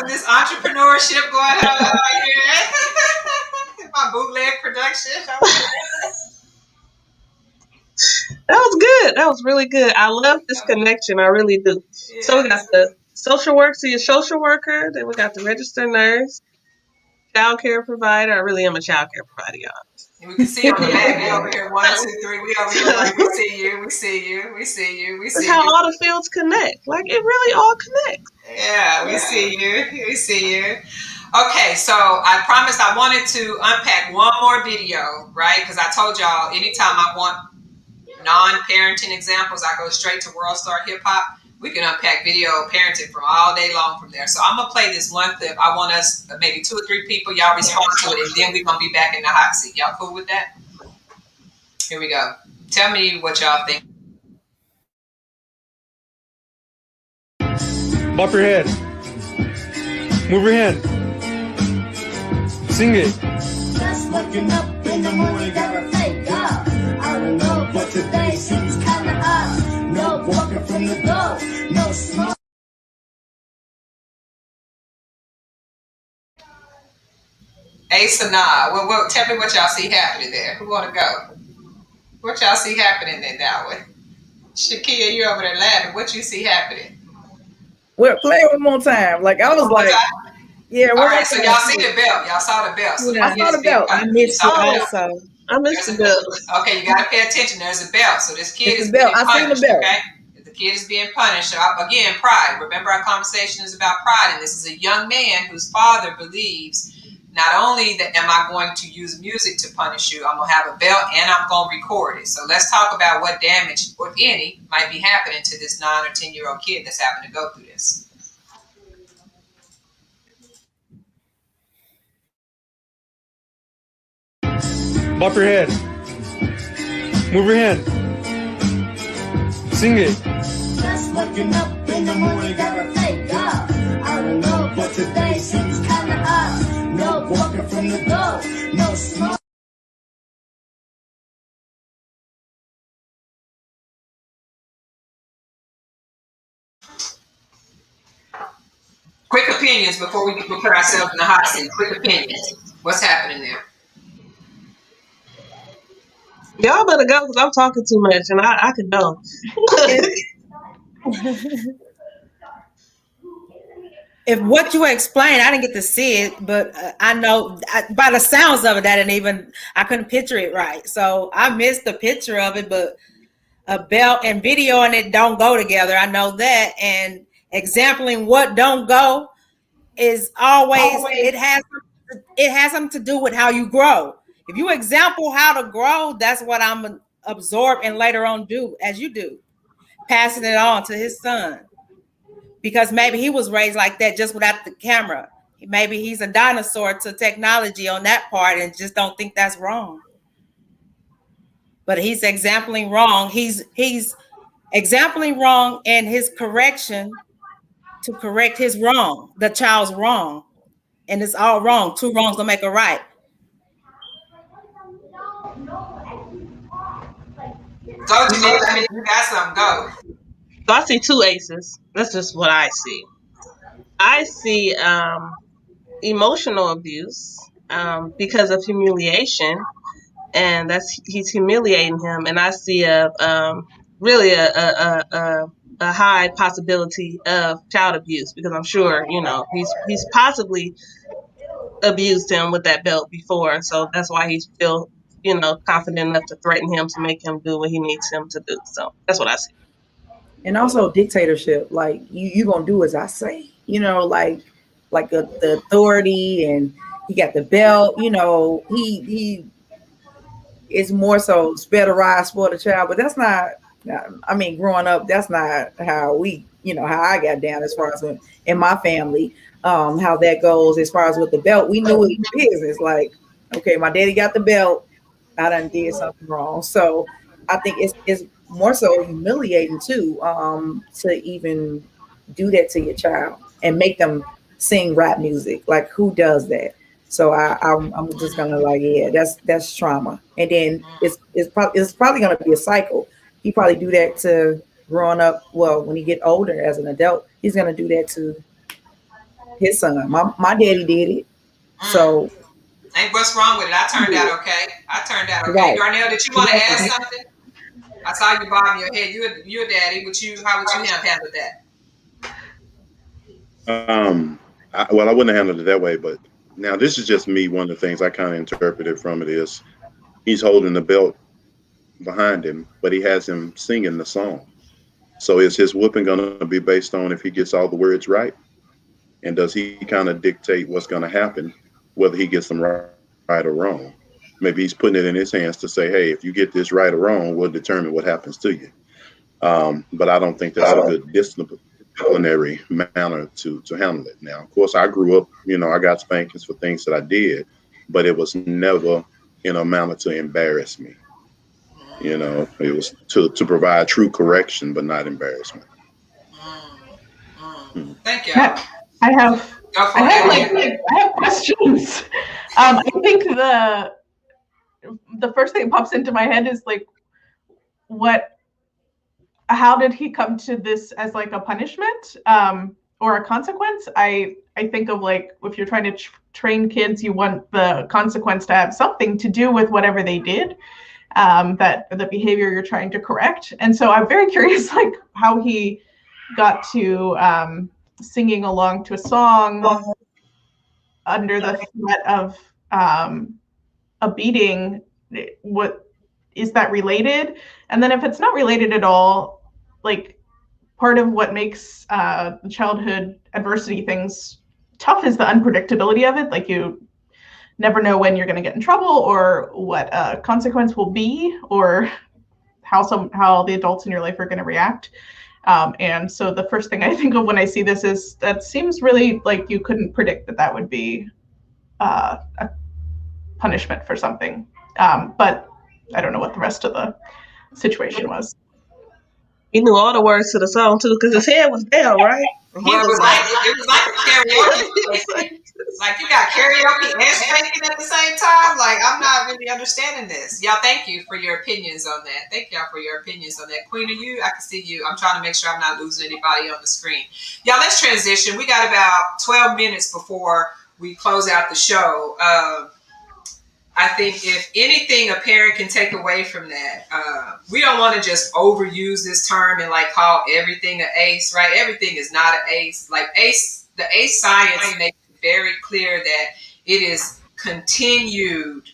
some of this entrepreneurship going on out here. My bootleg production. That was good. That was really good. I love this connection. I really do. Yeah. So we got the social work, so your social worker. Then we got the registered nurse, child care provider. I really am a child care provider, y'all. And we can see on the back, we over here, 1, 2, 3. We over here, like, we see you, we see you, we see you, we see That's you. how all the fields connect. Like, it really all connects. Yeah, we see you, we see you. Okay, so I promised I wanted to unpack one more video, right? Because I told y'all, anytime I want non-parenting examples, I go straight to World Star Hip Hop. We can unpack video parenting from all day long from there. So I'm going to play this one clip. I want us, maybe 2 or 3 people, y'all respond to it, and then we're going to be back in the hot seat. Y'all cool with that? Here we go. Tell me what y'all think. Bop your head. Move your hand. Sing it. Just waking up in the morning, gotta thank God. I don't know, but today seems kinda odd. No walking from the door, no smoke. Ace or nah? Well, tell me what y'all see happening there. Who want to go? What y'all see happening there, Dawah? Shakia, you over there laughing. What you see happening? Well, play it one more time. Like I was like, yeah. All right, so y'all see the belt. Y'all saw the belt. So yeah, I saw the belt. I missed it also. I missed the belt. Okay, you got to pay attention. There's a belt. So this kid It's is a belt. being I seen punished. the belt. Okay, the kid is being punished. So again, pride. Remember, our conversation is about pride, and this is a young man whose father believes not only that am I going to use music to punish you, I'm going to have a belt and I'm going to record it. So let's talk about what damage, if any, might be happening to this 9 or 10-year-old kid that's having to go through this. Bop your head. Move your hand. Sing it. Just waking up in the morning, gotta thank God. I don't know, but today seems kinda odd. No walking from the door, no smoke. Quick opinions before we put ourselves in the hot seat. Quick opinions. What's happening there? Y'all better go because I'm talking too much and I could go. If what you explained, I didn't get to see it, but I know by the sounds of it, I couldn't picture it right. So I missed the picture of it, but a belt and video and it don't go together. I know that. And exampling what don't go is always it has something to do with how you grow. If you example how to grow, that's what I'm gonna absorb and later on do as you do, passing it on to his son. Because maybe he was raised like that just without the camera. Maybe he's a dinosaur to technology on that part and just don't think that's wrong. But he's exempling wrong. He's exempling wrong in his correction to correct his wrong, the child's wrong. And it's all wrong. 2 wrongs don't make a right. Go, Jameelah. You got something. Go. So I see 2 aces. That's just what I see. I see emotional abuse because of humiliation, and he's humiliating him. And I see really a high possibility of child abuse because I'm sure he's possibly abused him with that belt before, so that's why he's still confident enough to threaten him to make him do what he needs him to do. So that's what I see. And also dictatorship, like you gonna do as I say, like the authority, and he got the belt. He is more so spare the ride, spoil the child, but that's not. I mean, growing up, that's not how we, how I got down as far as in my family, how that goes as far as with the belt. We knew it was business. Like, okay, my daddy got the belt, I done did something wrong. So I think it's more so humiliating too, to even do that to your child and make them sing rap music. Like, who does that? So I'm just gonna that's trauma. And then it's probably gonna be a cycle. He probably do that to growing up. Well, when he get older as an adult, he's gonna do that to his son. My daddy did it. So ain't what's wrong with it. I turned out okay. right. Darnell, did you want to add something? I saw you bobbing your head. You're a daddy. How would you have handled that? Well, I wouldn't have handled it that way, but now this is just me. One of the things I kind of interpreted from it is he's holding the belt behind him, but he has him singing the song. So is his whooping going to be based on if he gets all the words right? And does he kind of dictate what's going to happen, whether he gets them right or wrong? Maybe he's putting it in his hands to say, hey, if you get this right or wrong, we'll determine what happens to you. But I don't think that's a good disciplinary manner to handle it. Now, of course, I grew up, I got spankings for things that I did, but it was never in a manner to embarrass me. It was to provide true correction, but not embarrassment. Thank you. I have questions. I think the first thing that pops into my head is like, how did he come to this as like a punishment or a consequence? I think of like, if you're trying to train kids, you want the consequence to have something to do with whatever they did, that the behavior you're trying to correct. And so I'm very curious, like how he got to singing along to a song under the threat of a beating. What is that related? And then if it's not related at all, like part of what makes the childhood adversity things tough is the unpredictability of it. Like you never know when you're going to get in trouble or what a consequence will be, or how the adults in your life are going to react. And so the first thing I think of when I see this is that seems really like you couldn't predict that would be a punishment for something. But I don't know what the rest of the situation was. He knew all the words to the song too, because his head was down, right? Well, it was like a karaoke. Like you got karaoke and spanking at the same time. Like I'm not really understanding this. Y'all, thank you for your opinions on that. Thank y'all for your opinions on that. Queen, I can see you. I'm trying to make sure I'm not losing anybody on the screen. Y'all, let's transition. We got about 12 minutes before we close out the show. I think if anything a parent can take away from that, we don't want to just overuse this term and like call everything an ACE, right? Everything is not an ACE. Like the ACE science makes it very clear that it is continued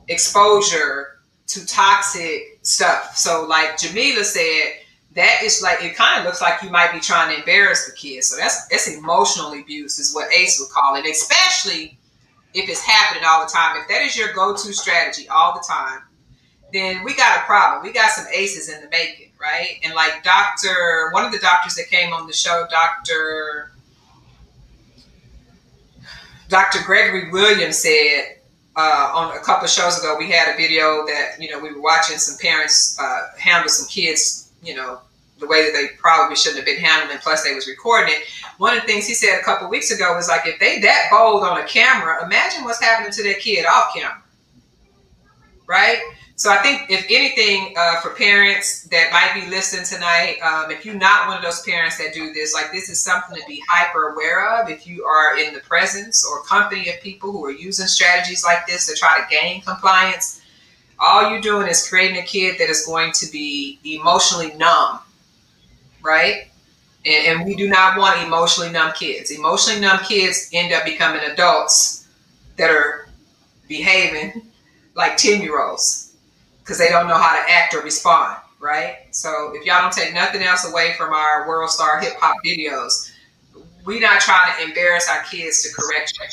exposure to toxic stuff. So like Jameelah said, that is like, it kind of looks like you might be trying to embarrass the kid. So that's emotional abuse is what ACE would call it, especially if it's happening all the time. If that is your go-to strategy all the time, then we got a problem. We got some ACEs in the making, right? And like one of the doctors that came on the show, Dr. Gregory Williams said on a couple of shows ago, we had a video that, we were watching some parents handle some kids, the way that they probably shouldn't have been handled, and plus they was recording it. One of the things he said a couple of weeks ago was like, if they that bold on a camera, imagine what's happening to their kid off camera, right? So I think if anything, for parents that might be listening tonight, if you're not one of those parents that do this, like this is something to be hyper aware of. If you are in the presence or company of people who are using strategies like this to try to gain compliance, all you're doing is creating a kid that is going to be emotionally numb, right? And we do not want emotionally numb kids. Emotionally numb kids end up becoming adults that are behaving like 10-year-olds because they don't know how to act or respond, right? So if y'all don't take nothing else away from our World Star Hip Hop videos, we're not trying to embarrass our kids to correction.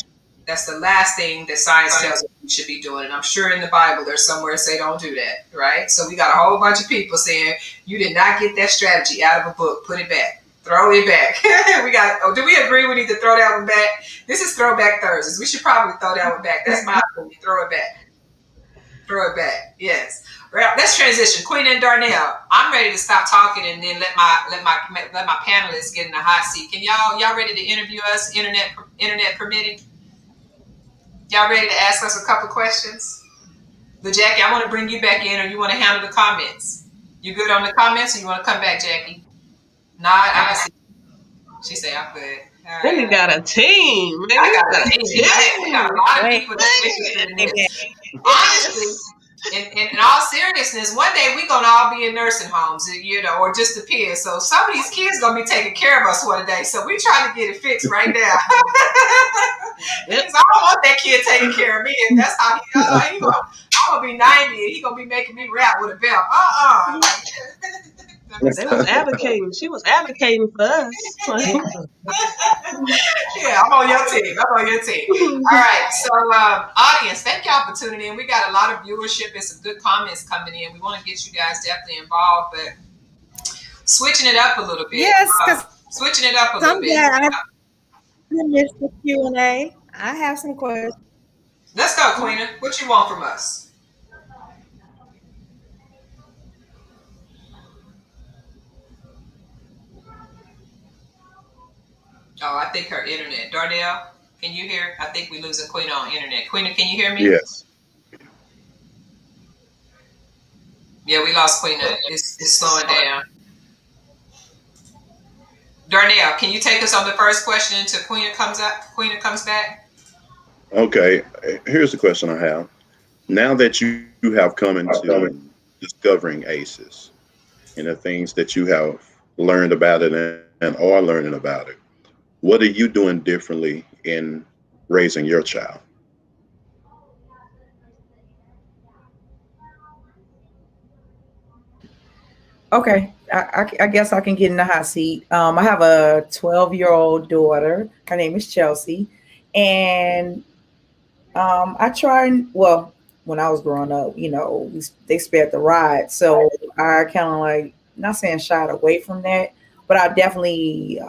That's the last thing that science tells us we should be doing. And I'm sure in the Bible there's somewhere say don't do that, right? So we got a whole bunch of people saying you did not get that strategy out of a book. Put it back. Throw it back. Do we agree we need to throw that one back? This is Throwback Thursdays. We should probably throw that one back. That's my opinion. Throw it back. Throw it back. Yes. Right. Let's transition. Queen and Darnell, I'm ready to stop talking and then let my panelists get in the hot seat. Can y'all ready to interview us? Internet permitting. Y'all ready to ask us a couple questions? But Jackie, I want to bring you back in, or you want to handle the comments? You good on the comments, or you want to come back, Jackie? Nah, I can see. She say I'm good. Then you got a team. I got a team. We got a lot of people that's interested in this. Honestly, in all seriousness, one day we're gonna all be in nursing homes, or just the peers. So some of these kids gonna be taking care of us one day. So we trying to get it fixed right now. Because I don't want that kid taking care of me. And that's how I'm gonna be 90 and he gonna be making me rap with a belt. They was advocating. She was advocating for us. Yeah, I'm on your team. All right. So, audience, thank y'all for tuning in. We got a lot of viewership and some good comments coming in. We want to get you guys definitely involved, but switching it up a little bit. Yes, because switching it up a little bit. I missed the Q&A. I have some questions. Let's go, Queena. What you want from us? Oh, I think her internet. Darnell, can you hear? I think we're losing Queena on internet. Queena, can you hear me? Yes. Yeah, we lost Queena. It's slowing down. Darnell, can you take us on the first question until Queena comes back? Okay. Here's the question I have. Now that you have come into discovering ACEs and the things that you have learned about it and are learning about it, what are you doing differently in raising your child? Okay, I guess I can get in the hot seat. I have a 12-year-old daughter. Her name is Chelsea. And I try, well, when I was growing up, they spared the ride. So I kind of like, not saying shied away from that, but I definitely,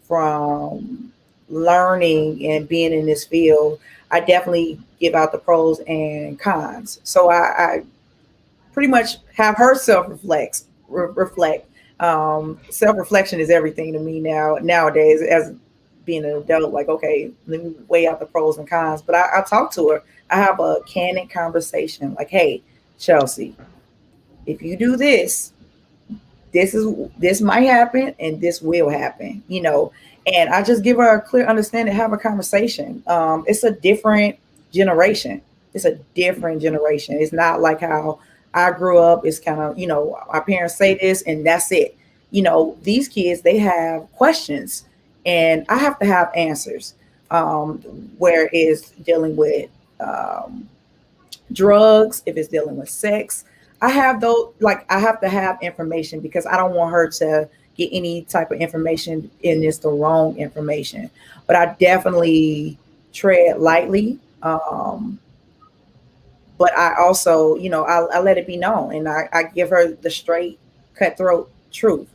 from learning and being in this field, I definitely give out the pros and cons. So I pretty much have her self-reflect. Self-reflection is everything to me nowadays as being an adult. Like, okay, let me weigh out the pros and cons. But I talk to her. I have a candid conversation. Like, hey, Chelsea, if you do this might happen and this will happen, and I just give her a clear understanding, have a conversation. It's a different generation. It's not like how I grew up. It's kind of, our parents say this and that's it. These kids, they have questions and I have to have answers. Where it's dealing with drugs, if it's dealing with sex, I have to have information because I don't want her to get any type of information and it's the wrong information. But I definitely tread lightly. But I also, I let it be known and I give her the straight, cutthroat truth,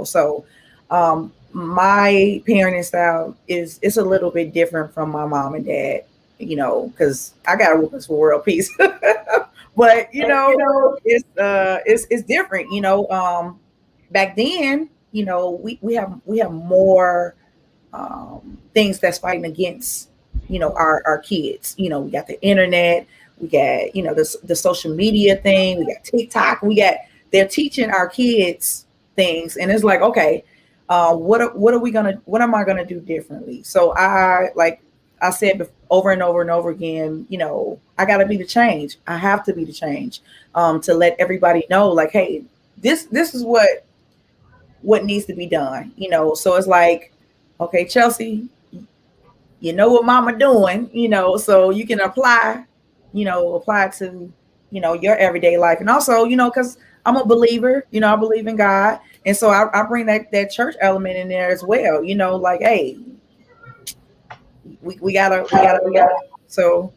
So my parenting style it's a little bit different from my mom and dad, because I got to work for world peace. But it's different. Back then, we have more things that's fighting against, our kids. We got the internet, we got the social media thing, we got TikTok, they're teaching our kids things, and it's like, okay, what am I gonna do differently? So I said over and over and over again, I got to be the change. I have to be the change to let everybody know, like, hey, this is what needs to be done. So it's like, okay, Chelsea, you know what mama doing, so you can apply to, your everyday life. And also, because I'm a believer, I believe in God. And so I bring that church element in there as well, like, hey, we gotta. So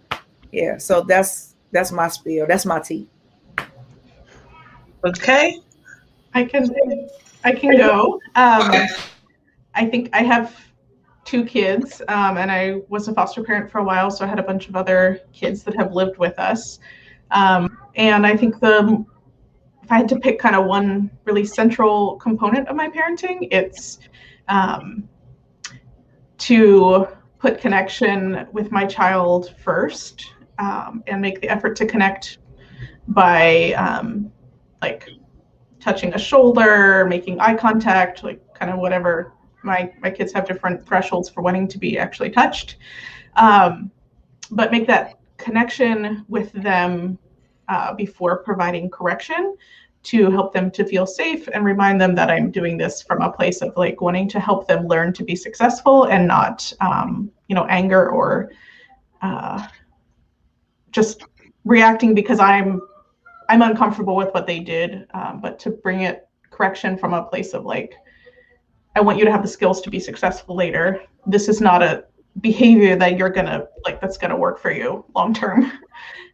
yeah, so that's my spiel. That's my tea. Okay. I can go. I think I have 2 kids, and I was a foster parent for a while, so I had a bunch of other kids that have lived with us. And I think if I had to pick kind of one really central component of my parenting, it's to put connection with my child first, and make the effort to connect by like touching a shoulder, making eye contact, like kind of whatever my kids have different thresholds for wanting to be actually touched. But make that connection with them before providing correction to help them to feel safe and remind them that I'm doing this from a place of like wanting to help them learn to be successful and not, anger or just reacting because I'm uncomfortable with what they did, but to bring it correction from a place of like, I want you to have the skills to be successful later. This is not a behavior that you're gonna like that's gonna work for you long term.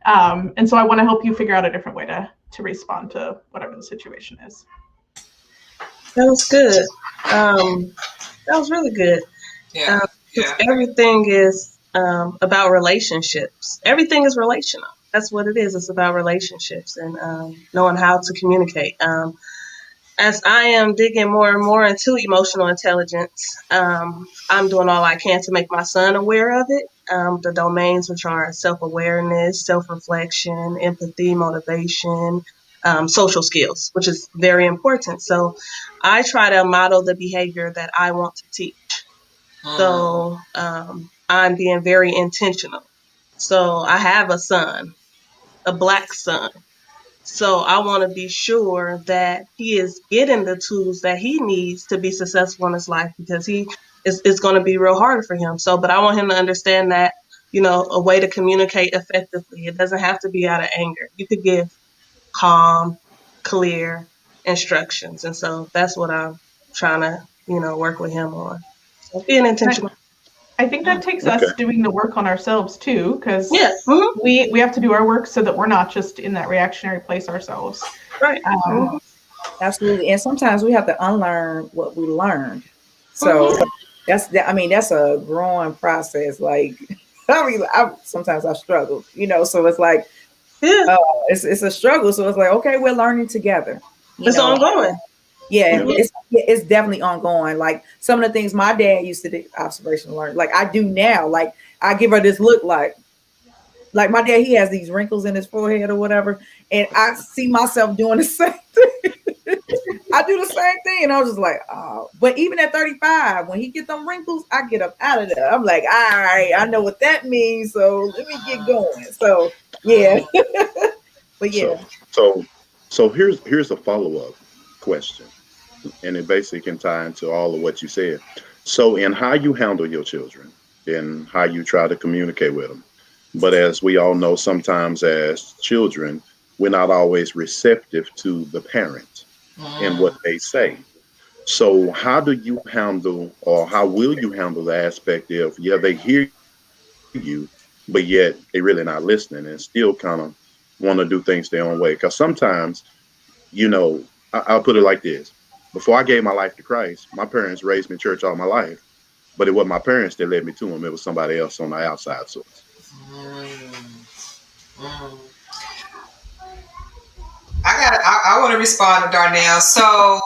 And so I want to help you figure out a different way to respond to whatever the situation is. That was good. That was really good. Yeah. Everything is about relationships. Everything is relational. That's what it is. It's about relationships and knowing how to communicate. As I am digging more and more into emotional intelligence, I'm doing all I can to make my son aware of it. The domains, which are self-awareness, self-reflection, empathy, motivation, social skills, which is very important. So I try to model the behavior that I want to teach. So I'm being very intentional. So I have a son, a Black son. So I want to be sure that he is getting the tools that he needs to be successful in his life, because it's going to be real hard for him. So, but I want him to understand that, a way to communicate effectively, it doesn't have to be out of anger. You could give calm, clear instructions. And so that's what I'm trying to, work with him on. So being intentional. I think that takes us doing the work on ourselves too, because we have to do our work so that we're not just in that reactionary place ourselves. Right. Absolutely. And sometimes we have to unlearn what we learned. So that's a growing process. Like, sometimes I struggle, so it's like, it's a struggle. So it's like, okay, we're learning together. It's ongoing. Yeah, it's definitely ongoing. Like some of the things my dad used to do, observation learn, like I do now. Like I give her this look like my dad, he has these wrinkles in his forehead or whatever, and I see myself doing the same thing. I do the same thing, and I was just like, oh. But even at 35, when he get them wrinkles, I get up out of there. I'm like, all right, I know what that means, so let me get going. So yeah, but yeah. So here's a follow-up question, and it basically can tie into all of what you said. So in how you handle your children and how you try to communicate with them, but as we all know, sometimes as children, we're not always receptive to the parent and what they say. So how do you handle, or how will you handle the aspect of, they hear you, but yet they really not listening and still kind of want to do things their own way? Because sometimes, I'll put it like this. Before I gave my life to Christ, my parents raised me in church all my life, but it wasn't my parents that led me to him. It was somebody else on the outside source. I want to respond to Darnell. So,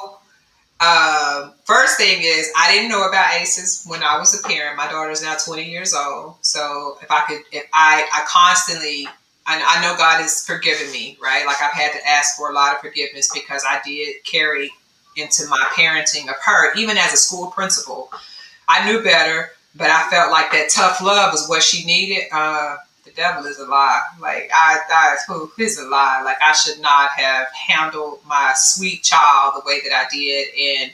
first thing is, I didn't know about ACEs when I was a parent. My daughter's now 20 years old. So I constantly, I know God has forgiven me, right? Like I've had to ask for a lot of forgiveness because I did carry into my parenting of her, even as a school principal. I knew better, but I felt like that tough love was what she needed. The devil is a lie. Like he's a lie. Like I should not have handled my sweet child the way that I did. And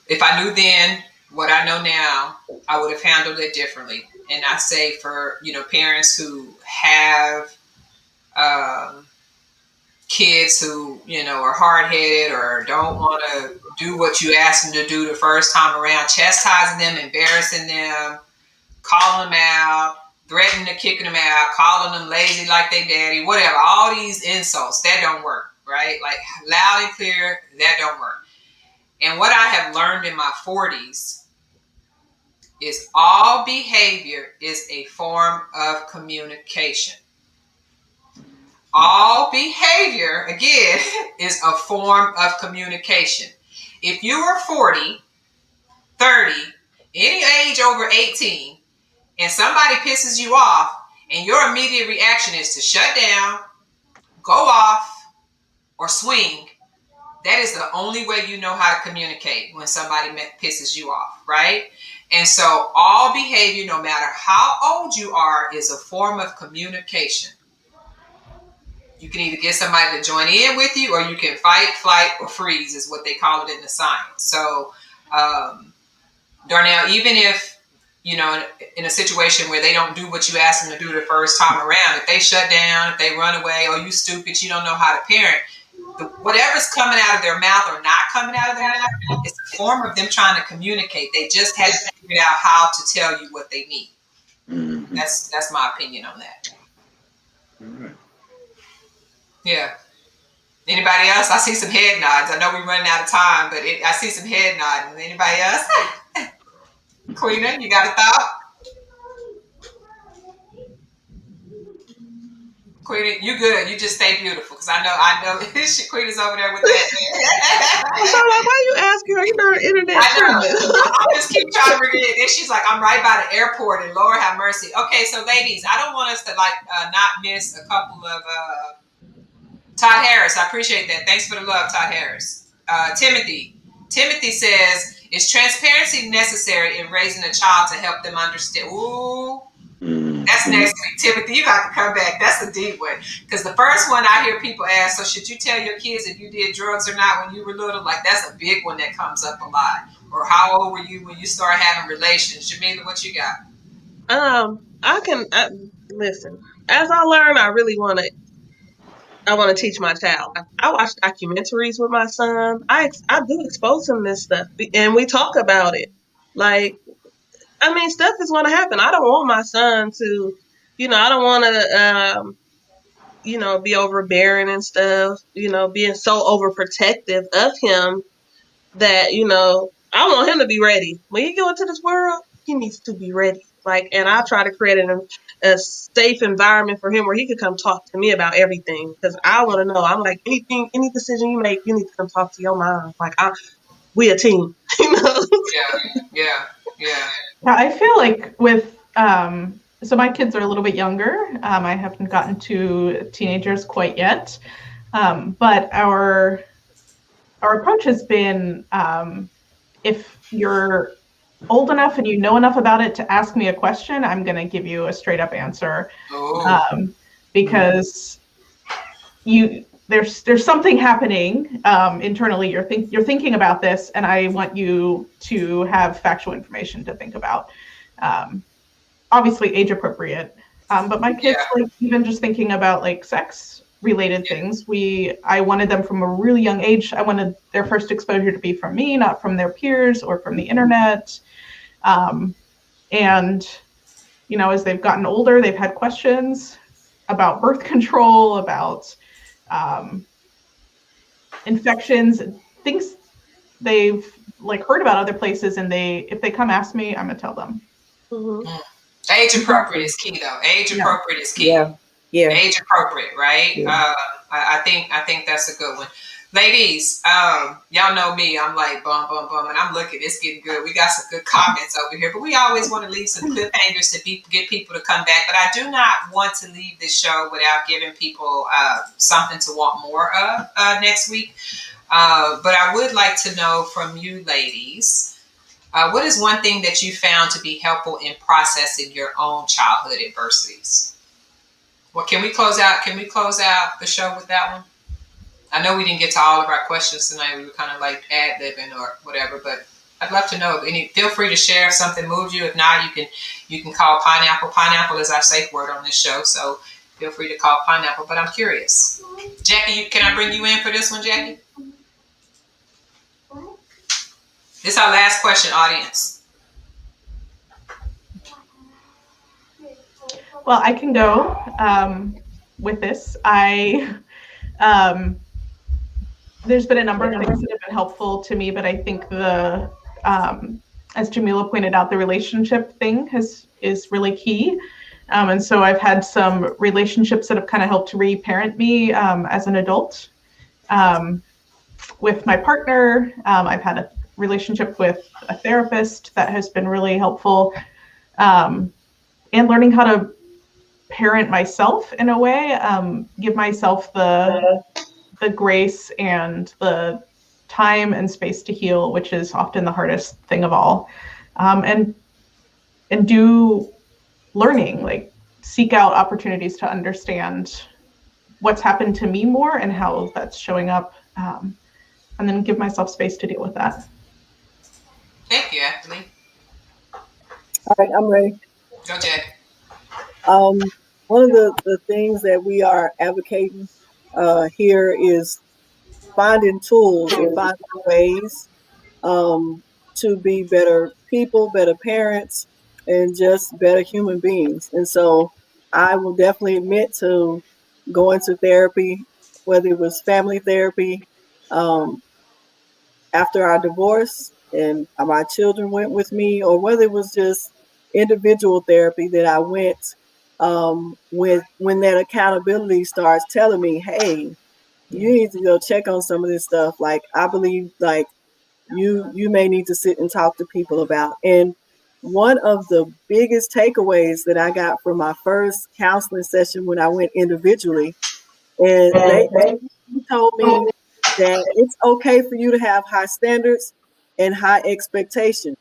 if I knew then what I know now, I would have handled it differently. And I say for, parents who have kids who, are hard-headed or don't want to do what you ask them to do the first time around, chastising them, embarrassing them, calling them out, threatening to kicking them out, calling them lazy like they daddy, whatever, all these insults, that don't work, right? Like loud and clear, that don't work. And what I have learned in my 40s is all behavior is a form of communication. All behavior, again, is a form of communication. If you are 40, 30, any age over 18, and somebody pisses you off, and your immediate reaction is to shut down, go off, or swing, That is the only way you know how to communicate when somebody pisses you off, right? And so all behavior, no matter how old you are, is a form of communication. You can either get somebody to join in with you, or you can fight, flight, or freeze is what they call it in the science. So, Darnell, even if, you know, in a situation where they don't do what you ask them to do the first time around, if they shut down, if they run away, oh, you stupid, you don't know how to parent, whatever's coming out of their mouth or not coming out of their mouth, it's a form of them trying to communicate. They just haven't figured out how to tell you what they need. Mm-hmm. That's my opinion on that. All right. Yeah. Anybody else? I see some head nods. I know we're running out of time, but I see some head nods. Anybody else? Queena, you got a thought? Queena, you good. You just stay beautiful, because I know Queena's over there with that. So like, why you asking her? You know her internet. I just keep trying to bring it in. And she's like, I'm right by the airport, and Lord have mercy. Okay, so ladies, I don't want us to not miss a couple of Todd Harris. I appreciate that. Thanks for the love, Todd Harris. Timothy says, is transparency necessary in raising a child to help them understand? Ooh. That's next week. Timothy, you got to come back. That's a deep one. Because the first one I hear people ask, so should you tell your kids if you did drugs or not when you were little? Like, that's a big one that comes up a lot. Or how old were you when you started having relations? Jameelah, what you got? Listen, as I learn, I really want to teach my child. I watch documentaries with my son. I do expose him to this stuff, and we talk about it. Like, I mean, stuff is going to happen. I don't want my son to, I don't want to, be overbearing and stuff, being so overprotective of him that, I want him to be ready. When he go into this world, he needs to be ready. Like, and I try to create a safe environment for him where he could come talk to me about everything. Because I want to know. I'm like, any decision you make, you need to come talk to your mom. Like, we a team, Yeah. Yeah, I feel like with so my kids are a little bit younger. I haven't gotten to teenagers quite yet, but our approach has been, if you're old enough and you know enough about it to ask me a question, I'm going to give you a straight up answer, because there's something happening internally. You're thinking about this, and I want you to have factual information to think about. Obviously age appropriate, but my kids, like, even just thinking about like sex related things, I wanted them from a really young age. I wanted their first exposure to be from me, not from their peers or from the internet. And as they've gotten older, they've had questions about birth control, about infections, things they've like heard about other places, and if they come ask me, I'm gonna tell them. Mm-hmm. Age appropriate is key, though. Age appropriate is key. Yeah. Age appropriate, right? Yeah. I think that's a good one. Ladies, y'all know me. I'm like bum, and I'm looking. It's getting good. We got some good comments over here, but we always want to leave some cliffhangers to get people to come back. But I do not want to leave this show without giving people something to want more of next week. But I would like to know from you, ladies, what is one thing that you found to be helpful in processing your own childhood adversities? Well, can we close out the show with that one? I know we didn't get to all of our questions tonight. We were kind of like ad-libbing or whatever, but I'd love to know. Feel free to share if something moved you. If not, you can call Pineapple. Pineapple is our safe word on this show, so feel free to call Pineapple. But I'm curious. Jackie, can I bring you in for this one, Jackie? This is our last question, audience. Well, I can go with this. There's been a number of things that have been helpful to me, but I think as Jameelah pointed out, the relationship thing is really key. And so I've had some relationships that have kind of helped to reparent me as an adult. With my partner, I've had a relationship with a therapist that has been really helpful, and learning how to parent myself in a way, give myself the grace and the time and space to heal, which is often the hardest thing of all. And do learning, like seek out opportunities to understand what's happened to me more and how that's showing up, and then give myself space to deal with that. Thank you, Anthony. All right, I'm ready. Go, Jay. One of the things that we are advocating here is finding tools and finding ways to be better people, better parents, and just better human beings. And so I will definitely admit to going to therapy, whether it was family therapy, after our divorce and my children went with me, or whether it was just individual therapy that I went when that accountability starts telling me, hey, you need to go check on some of this stuff. Like I believe like you may need to sit and talk to people about. And one of the biggest takeaways that I got from my first counseling session when I went individually, and they told me that it's okay for you to have high standards and high expectations,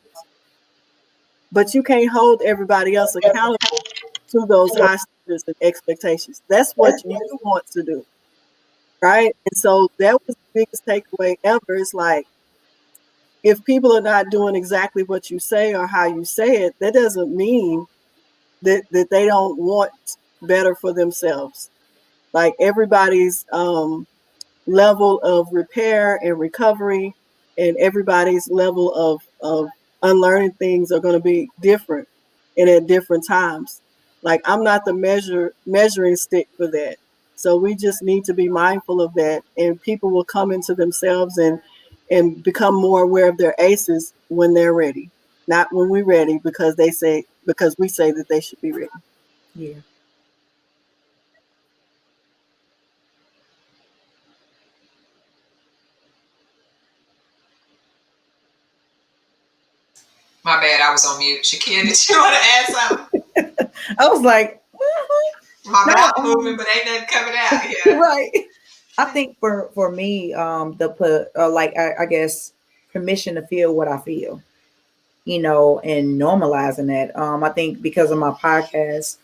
but you can't hold everybody else accountable to those high standards and expectations. That's what you want to do, right? And so that was the biggest takeaway ever. It's like, if people are not doing exactly what you say or how you say it, that doesn't mean that they don't want better for themselves. Like everybody's level of repair and recovery and everybody's level of unlearning things are going to be different and at different times. Like I'm not the measuring stick for that. So we just need to be mindful of that, and people will come into themselves and become more aware of their aces when they're ready, not when we're ready because we say that they should be ready. Yeah. My bad, I was on mute. Shakia, did you want to add something? I was like, my mouth moving, but ain't nothing coming out. Yeah. Right. I think for me, I guess permission to feel what I feel, and normalizing that. I think because of my podcast,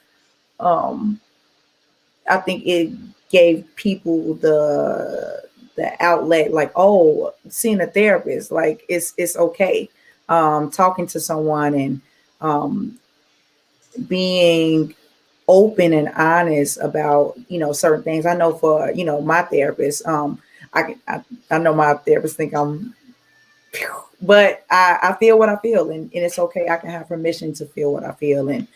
I think it gave people the outlet, like, oh, seeing a therapist, like it's okay. Talking to someone and being open and honest about certain things. I know for my therapist, I know my therapist think I'm, but I feel what I feel, and it's okay. I can have permission to feel what I feel, and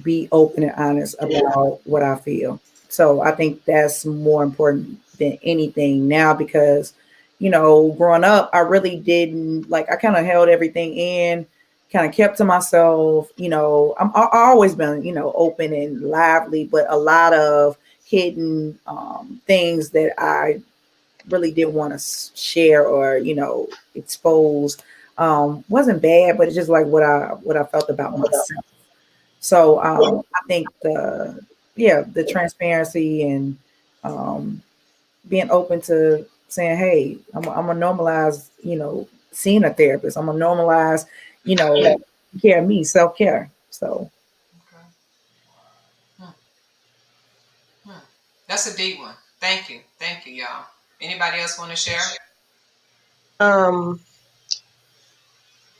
be open and honest about what I feel. So I think that's more important than anything now, because growing up, I really didn't, like, I kind of held everything in, kind of kept to myself. I've always been, open and lively, but a lot of hidden things that I really didn't want to share or, expose wasn't bad, but it's just like what I felt about myself. So I think the transparency and being open to saying, hey, I'm gonna normalize, seeing a therapist. I'm gonna normalize, care of me, self-care. So That's a deep one. Thank you, y'all. Anybody else want to share?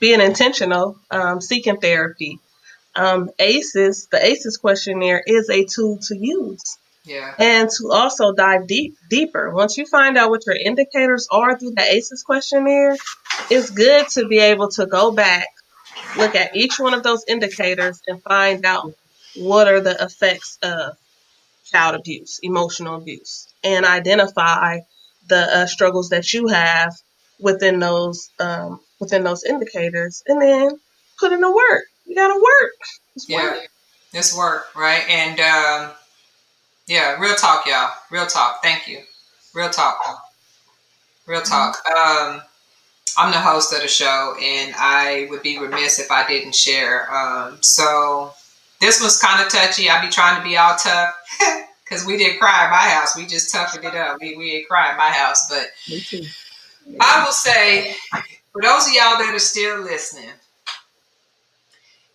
Being intentional, seeking therapy. The ACEs questionnaire is a tool to use. Yeah. And to also dive deeper. Once you find out what your indicators are through the ACEs questionnaire, it's good to be able to go back, look at each one of those indicators, and find out what are the effects of child abuse, emotional abuse, and identify the struggles that you have within those indicators, and then put in the work. You gotta work. It's work. It's work, right? And real talk, y'all. Real talk. Thank you. Real talk. I'm the host of the show, and I would be remiss if I didn't share. So this was kind of touchy. I be trying to be all tough. because we didn't cry in my house. We just toughened it up. We didn't cry in my house. But Me too. I will say, for those of y'all that are still listening,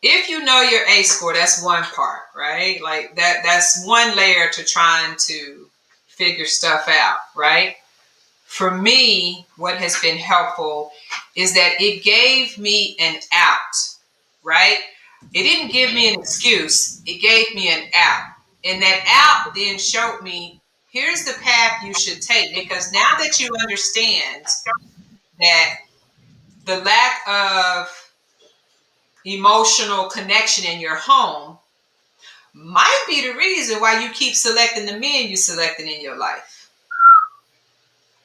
if you know your ACE score, that's one part, right? Like that's one layer to trying to figure stuff out, right? For me, what has been helpful is that it gave me an out, right? It didn't give me an excuse. It gave me an out. And that out then showed me, here's the path you should take. Because now that you understand that the lack of emotional connection in your home might be the reason why you keep selecting the men you selecting in your life.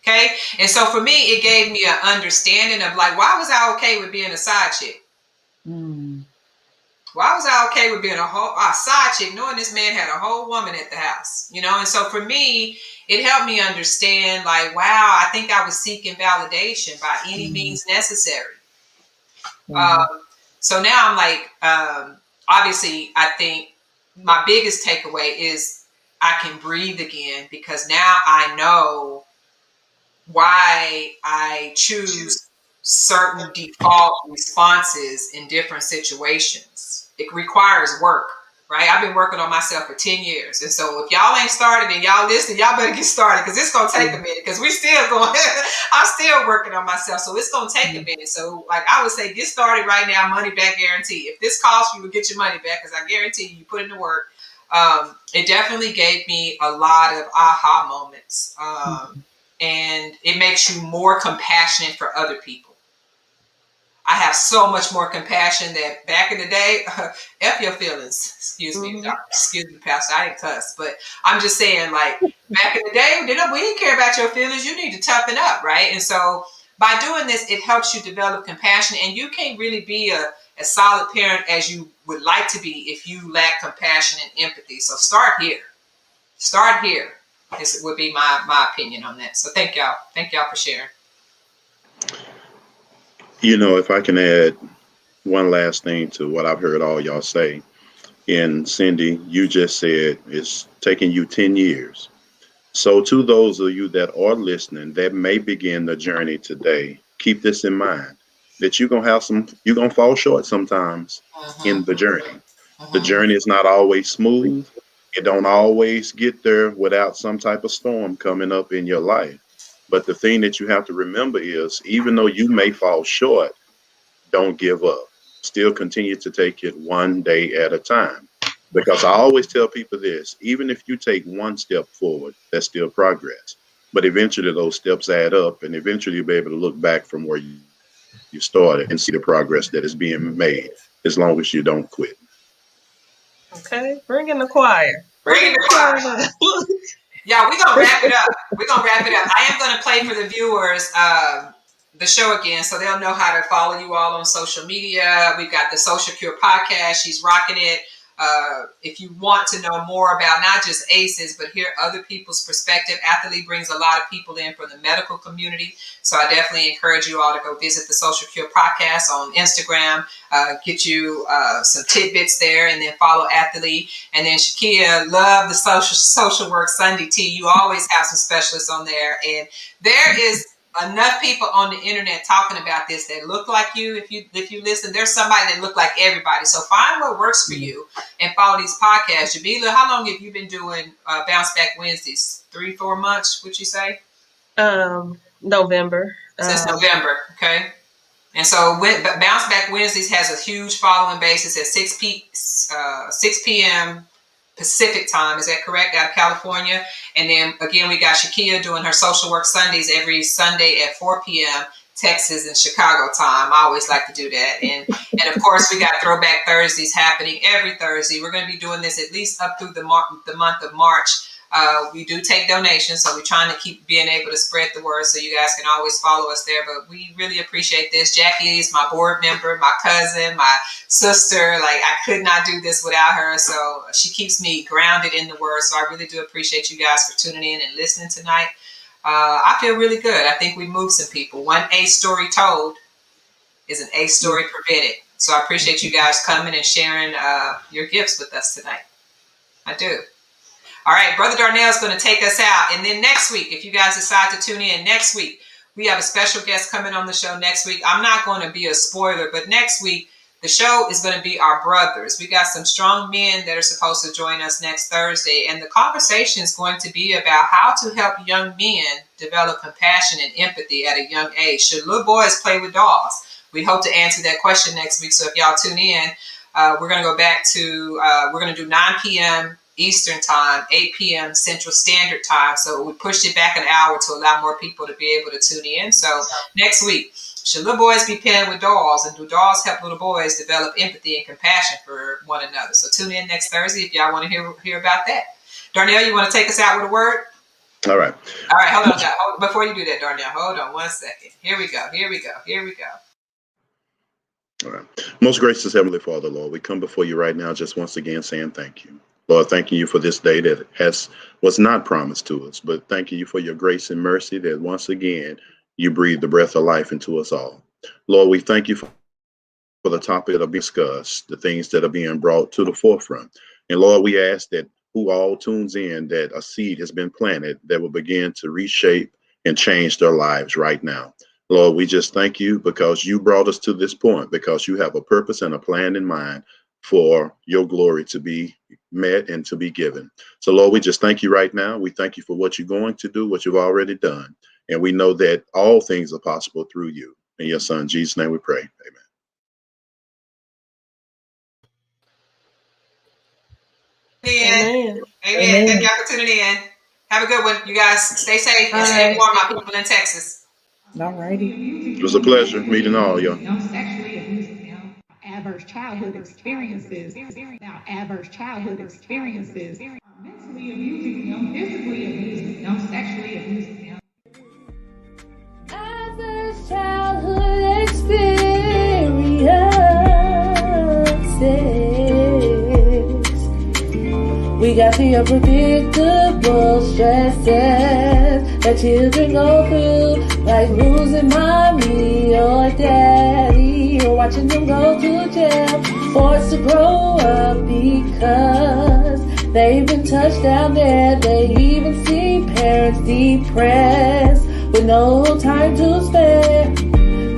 Okay? And so for me, it gave me an understanding of like, why was I okay with being a side chick? Why was I okay with being a side chick, knowing this man had a whole woman at the house? You know, and so for me, it helped me understand like, wow, I think I was seeking validation by any means necessary. So now I'm like, obviously, I think my biggest takeaway is I can breathe again because now I know why I choose certain default responses in different situations. It requires work, right? I've been working on myself for 10 years. And so if y'all ain't started and y'all listen, y'all better get started because it's going to take a minute because we still going, I'm still working on myself. So it's going to take a minute. So like I would say, get started right now, money back guarantee. If this costs you to get your money back, because I guarantee you put in the work. It definitely gave me a lot of aha moments. And it makes you more compassionate for other people. I have so much more compassion that back in the day, F your feelings. Excuse me, Pastor, I didn't cuss, but I'm just saying, like, back in the day, we didn't care about your feelings. You need to toughen up, right? And so by doing this, it helps you develop compassion, and you can't really be a solid parent as you would like to be if you lack compassion and empathy. So start here. Start here. This would be my opinion on that. So thank y'all. Thank y'all for sharing. You know, if I can add one last thing to what I've heard all y'all say. And Cindy, you just said it's taking you 10 years. So to those of you that are listening that may begin the journey today, keep this in mind that you're going to fall short sometimes in the journey. The journey is not always smooth. It don't always get there without some type of storm coming up in your life. But the thing that you have to remember is, even though you may fall short, don't give up. Still continue to take it one day at a time. Because I always tell people this, even if you take one step forward, that's still progress. But eventually those steps add up, and eventually you'll be able to look back from where you started and see the progress that is being made, as long as you don't quit. Okay, bring in the choir. Bring in the choir. Yeah, we're going to wrap it up. I am going to play for the viewers the show again so they'll know how to follow you all on social media. We've got the Social Cure podcast. She's rocking it. If you want to know more about not just ACEs, but hear other people's perspective, Athlete brings a lot of people in from the medical community. So I definitely encourage you all to go visit the Social Cure podcast on Instagram, get you some tidbits there, and then follow Athlete. And then Shakia, love the social work Sunday tea. You always have some specialists on there. And there is enough people on the internet talking about this that look like you. If you listen, there's somebody that look like everybody. So find what works for you and follow these podcasts. Jameelah, how long have you been doing Bounce Back Wednesdays? 3-4 months, would you say? November. Since November, okay. And so Bounce Back Wednesdays has a huge following basis at 6 p.m. Pacific time. Is that correct? Out of California. And then again, we got Shakia doing her social work Sundays every Sunday at 4 p.m. Texas and Chicago time. I always like to do that. And of course, we got Throwback Thursdays happening every Thursday. We're going to be doing this at least up through the month of March. We do take donations, so we're trying to keep being able to spread the word, so you guys can always follow us there. But we really appreciate this. Jackie is my board member, my cousin, my sister. Like, I could not do this without her, so she keeps me grounded in the word. So I really do appreciate you guys for tuning in and listening tonight. I feel really good. I think we moved some people. One ACE story told is an ACE story prevented. So I appreciate you guys coming and sharing your gifts with us tonight. I do. All right, Brother Darnell is going to take us out. And then next week, if you guys decide to tune in next week, we have a special guest coming on the show next week. I'm not going to be a spoiler, but next week, the show is going to be our brothers. We got some strong men that are supposed to join us next Thursday. And the conversation is going to be about how to help young men develop compassion and empathy at a young age. Should little boys play with dolls? We hope to answer that question next week. So if y'all tune in, we're going to go back to, we're going to do 9 p.m. Eastern time, 8 p.m. Central Standard Time. So we pushed it back an hour to allow more people to be able to tune in. So next week, should little boys be playing with dolls, and do dolls help little boys develop empathy and compassion for one another? So tune in next Thursday if y'all want to hear about that. Darnell, you want to take us out with a word? All right. All right, hold on. Before you do that, Darnell, hold on 1 second. Here we go. All right. Most gracious Heavenly Father, Lord, we come before you right now just once again saying thank you. Lord, thanking you for this day that was not promised to us, but thanking you for your grace and mercy that once again you breathe the breath of life into us all. Lord, we thank you for the topic that are being discussed, the things that are being brought to the forefront. And Lord, we ask that who all tunes in, that a seed has been planted that will begin to reshape and change their lives right now. Lord, we just thank you because you brought us to this point, because you have a purpose and a plan in mind for your glory to be met and to be given. So Lord, we just thank you right now. We thank you for what you're going to do, what you've already done. And we know that all things are possible through you. In your son, Jesus' name we pray. Amen. Amen. Thank y'all for tuning in. Have a good one. You guys stay safe and stay warm, my people in Texas. All righty. It was a pleasure meeting all y'all. Sexually abusing them. Adverse childhood experiences. Now, adverse childhood experiences. Mentally abusing them, physically abusing them, sexually abusing them. Adverse childhood experiences. We got the unpredictable stresses that children go through, like losing mommy or daddy, or watching them go to jail, forced to grow up because they've been touched down there. They even see parents depressed with no time to spare.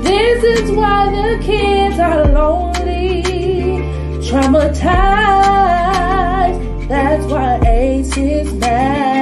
This is why the kids are lonely, traumatized. That's why ACE is bad.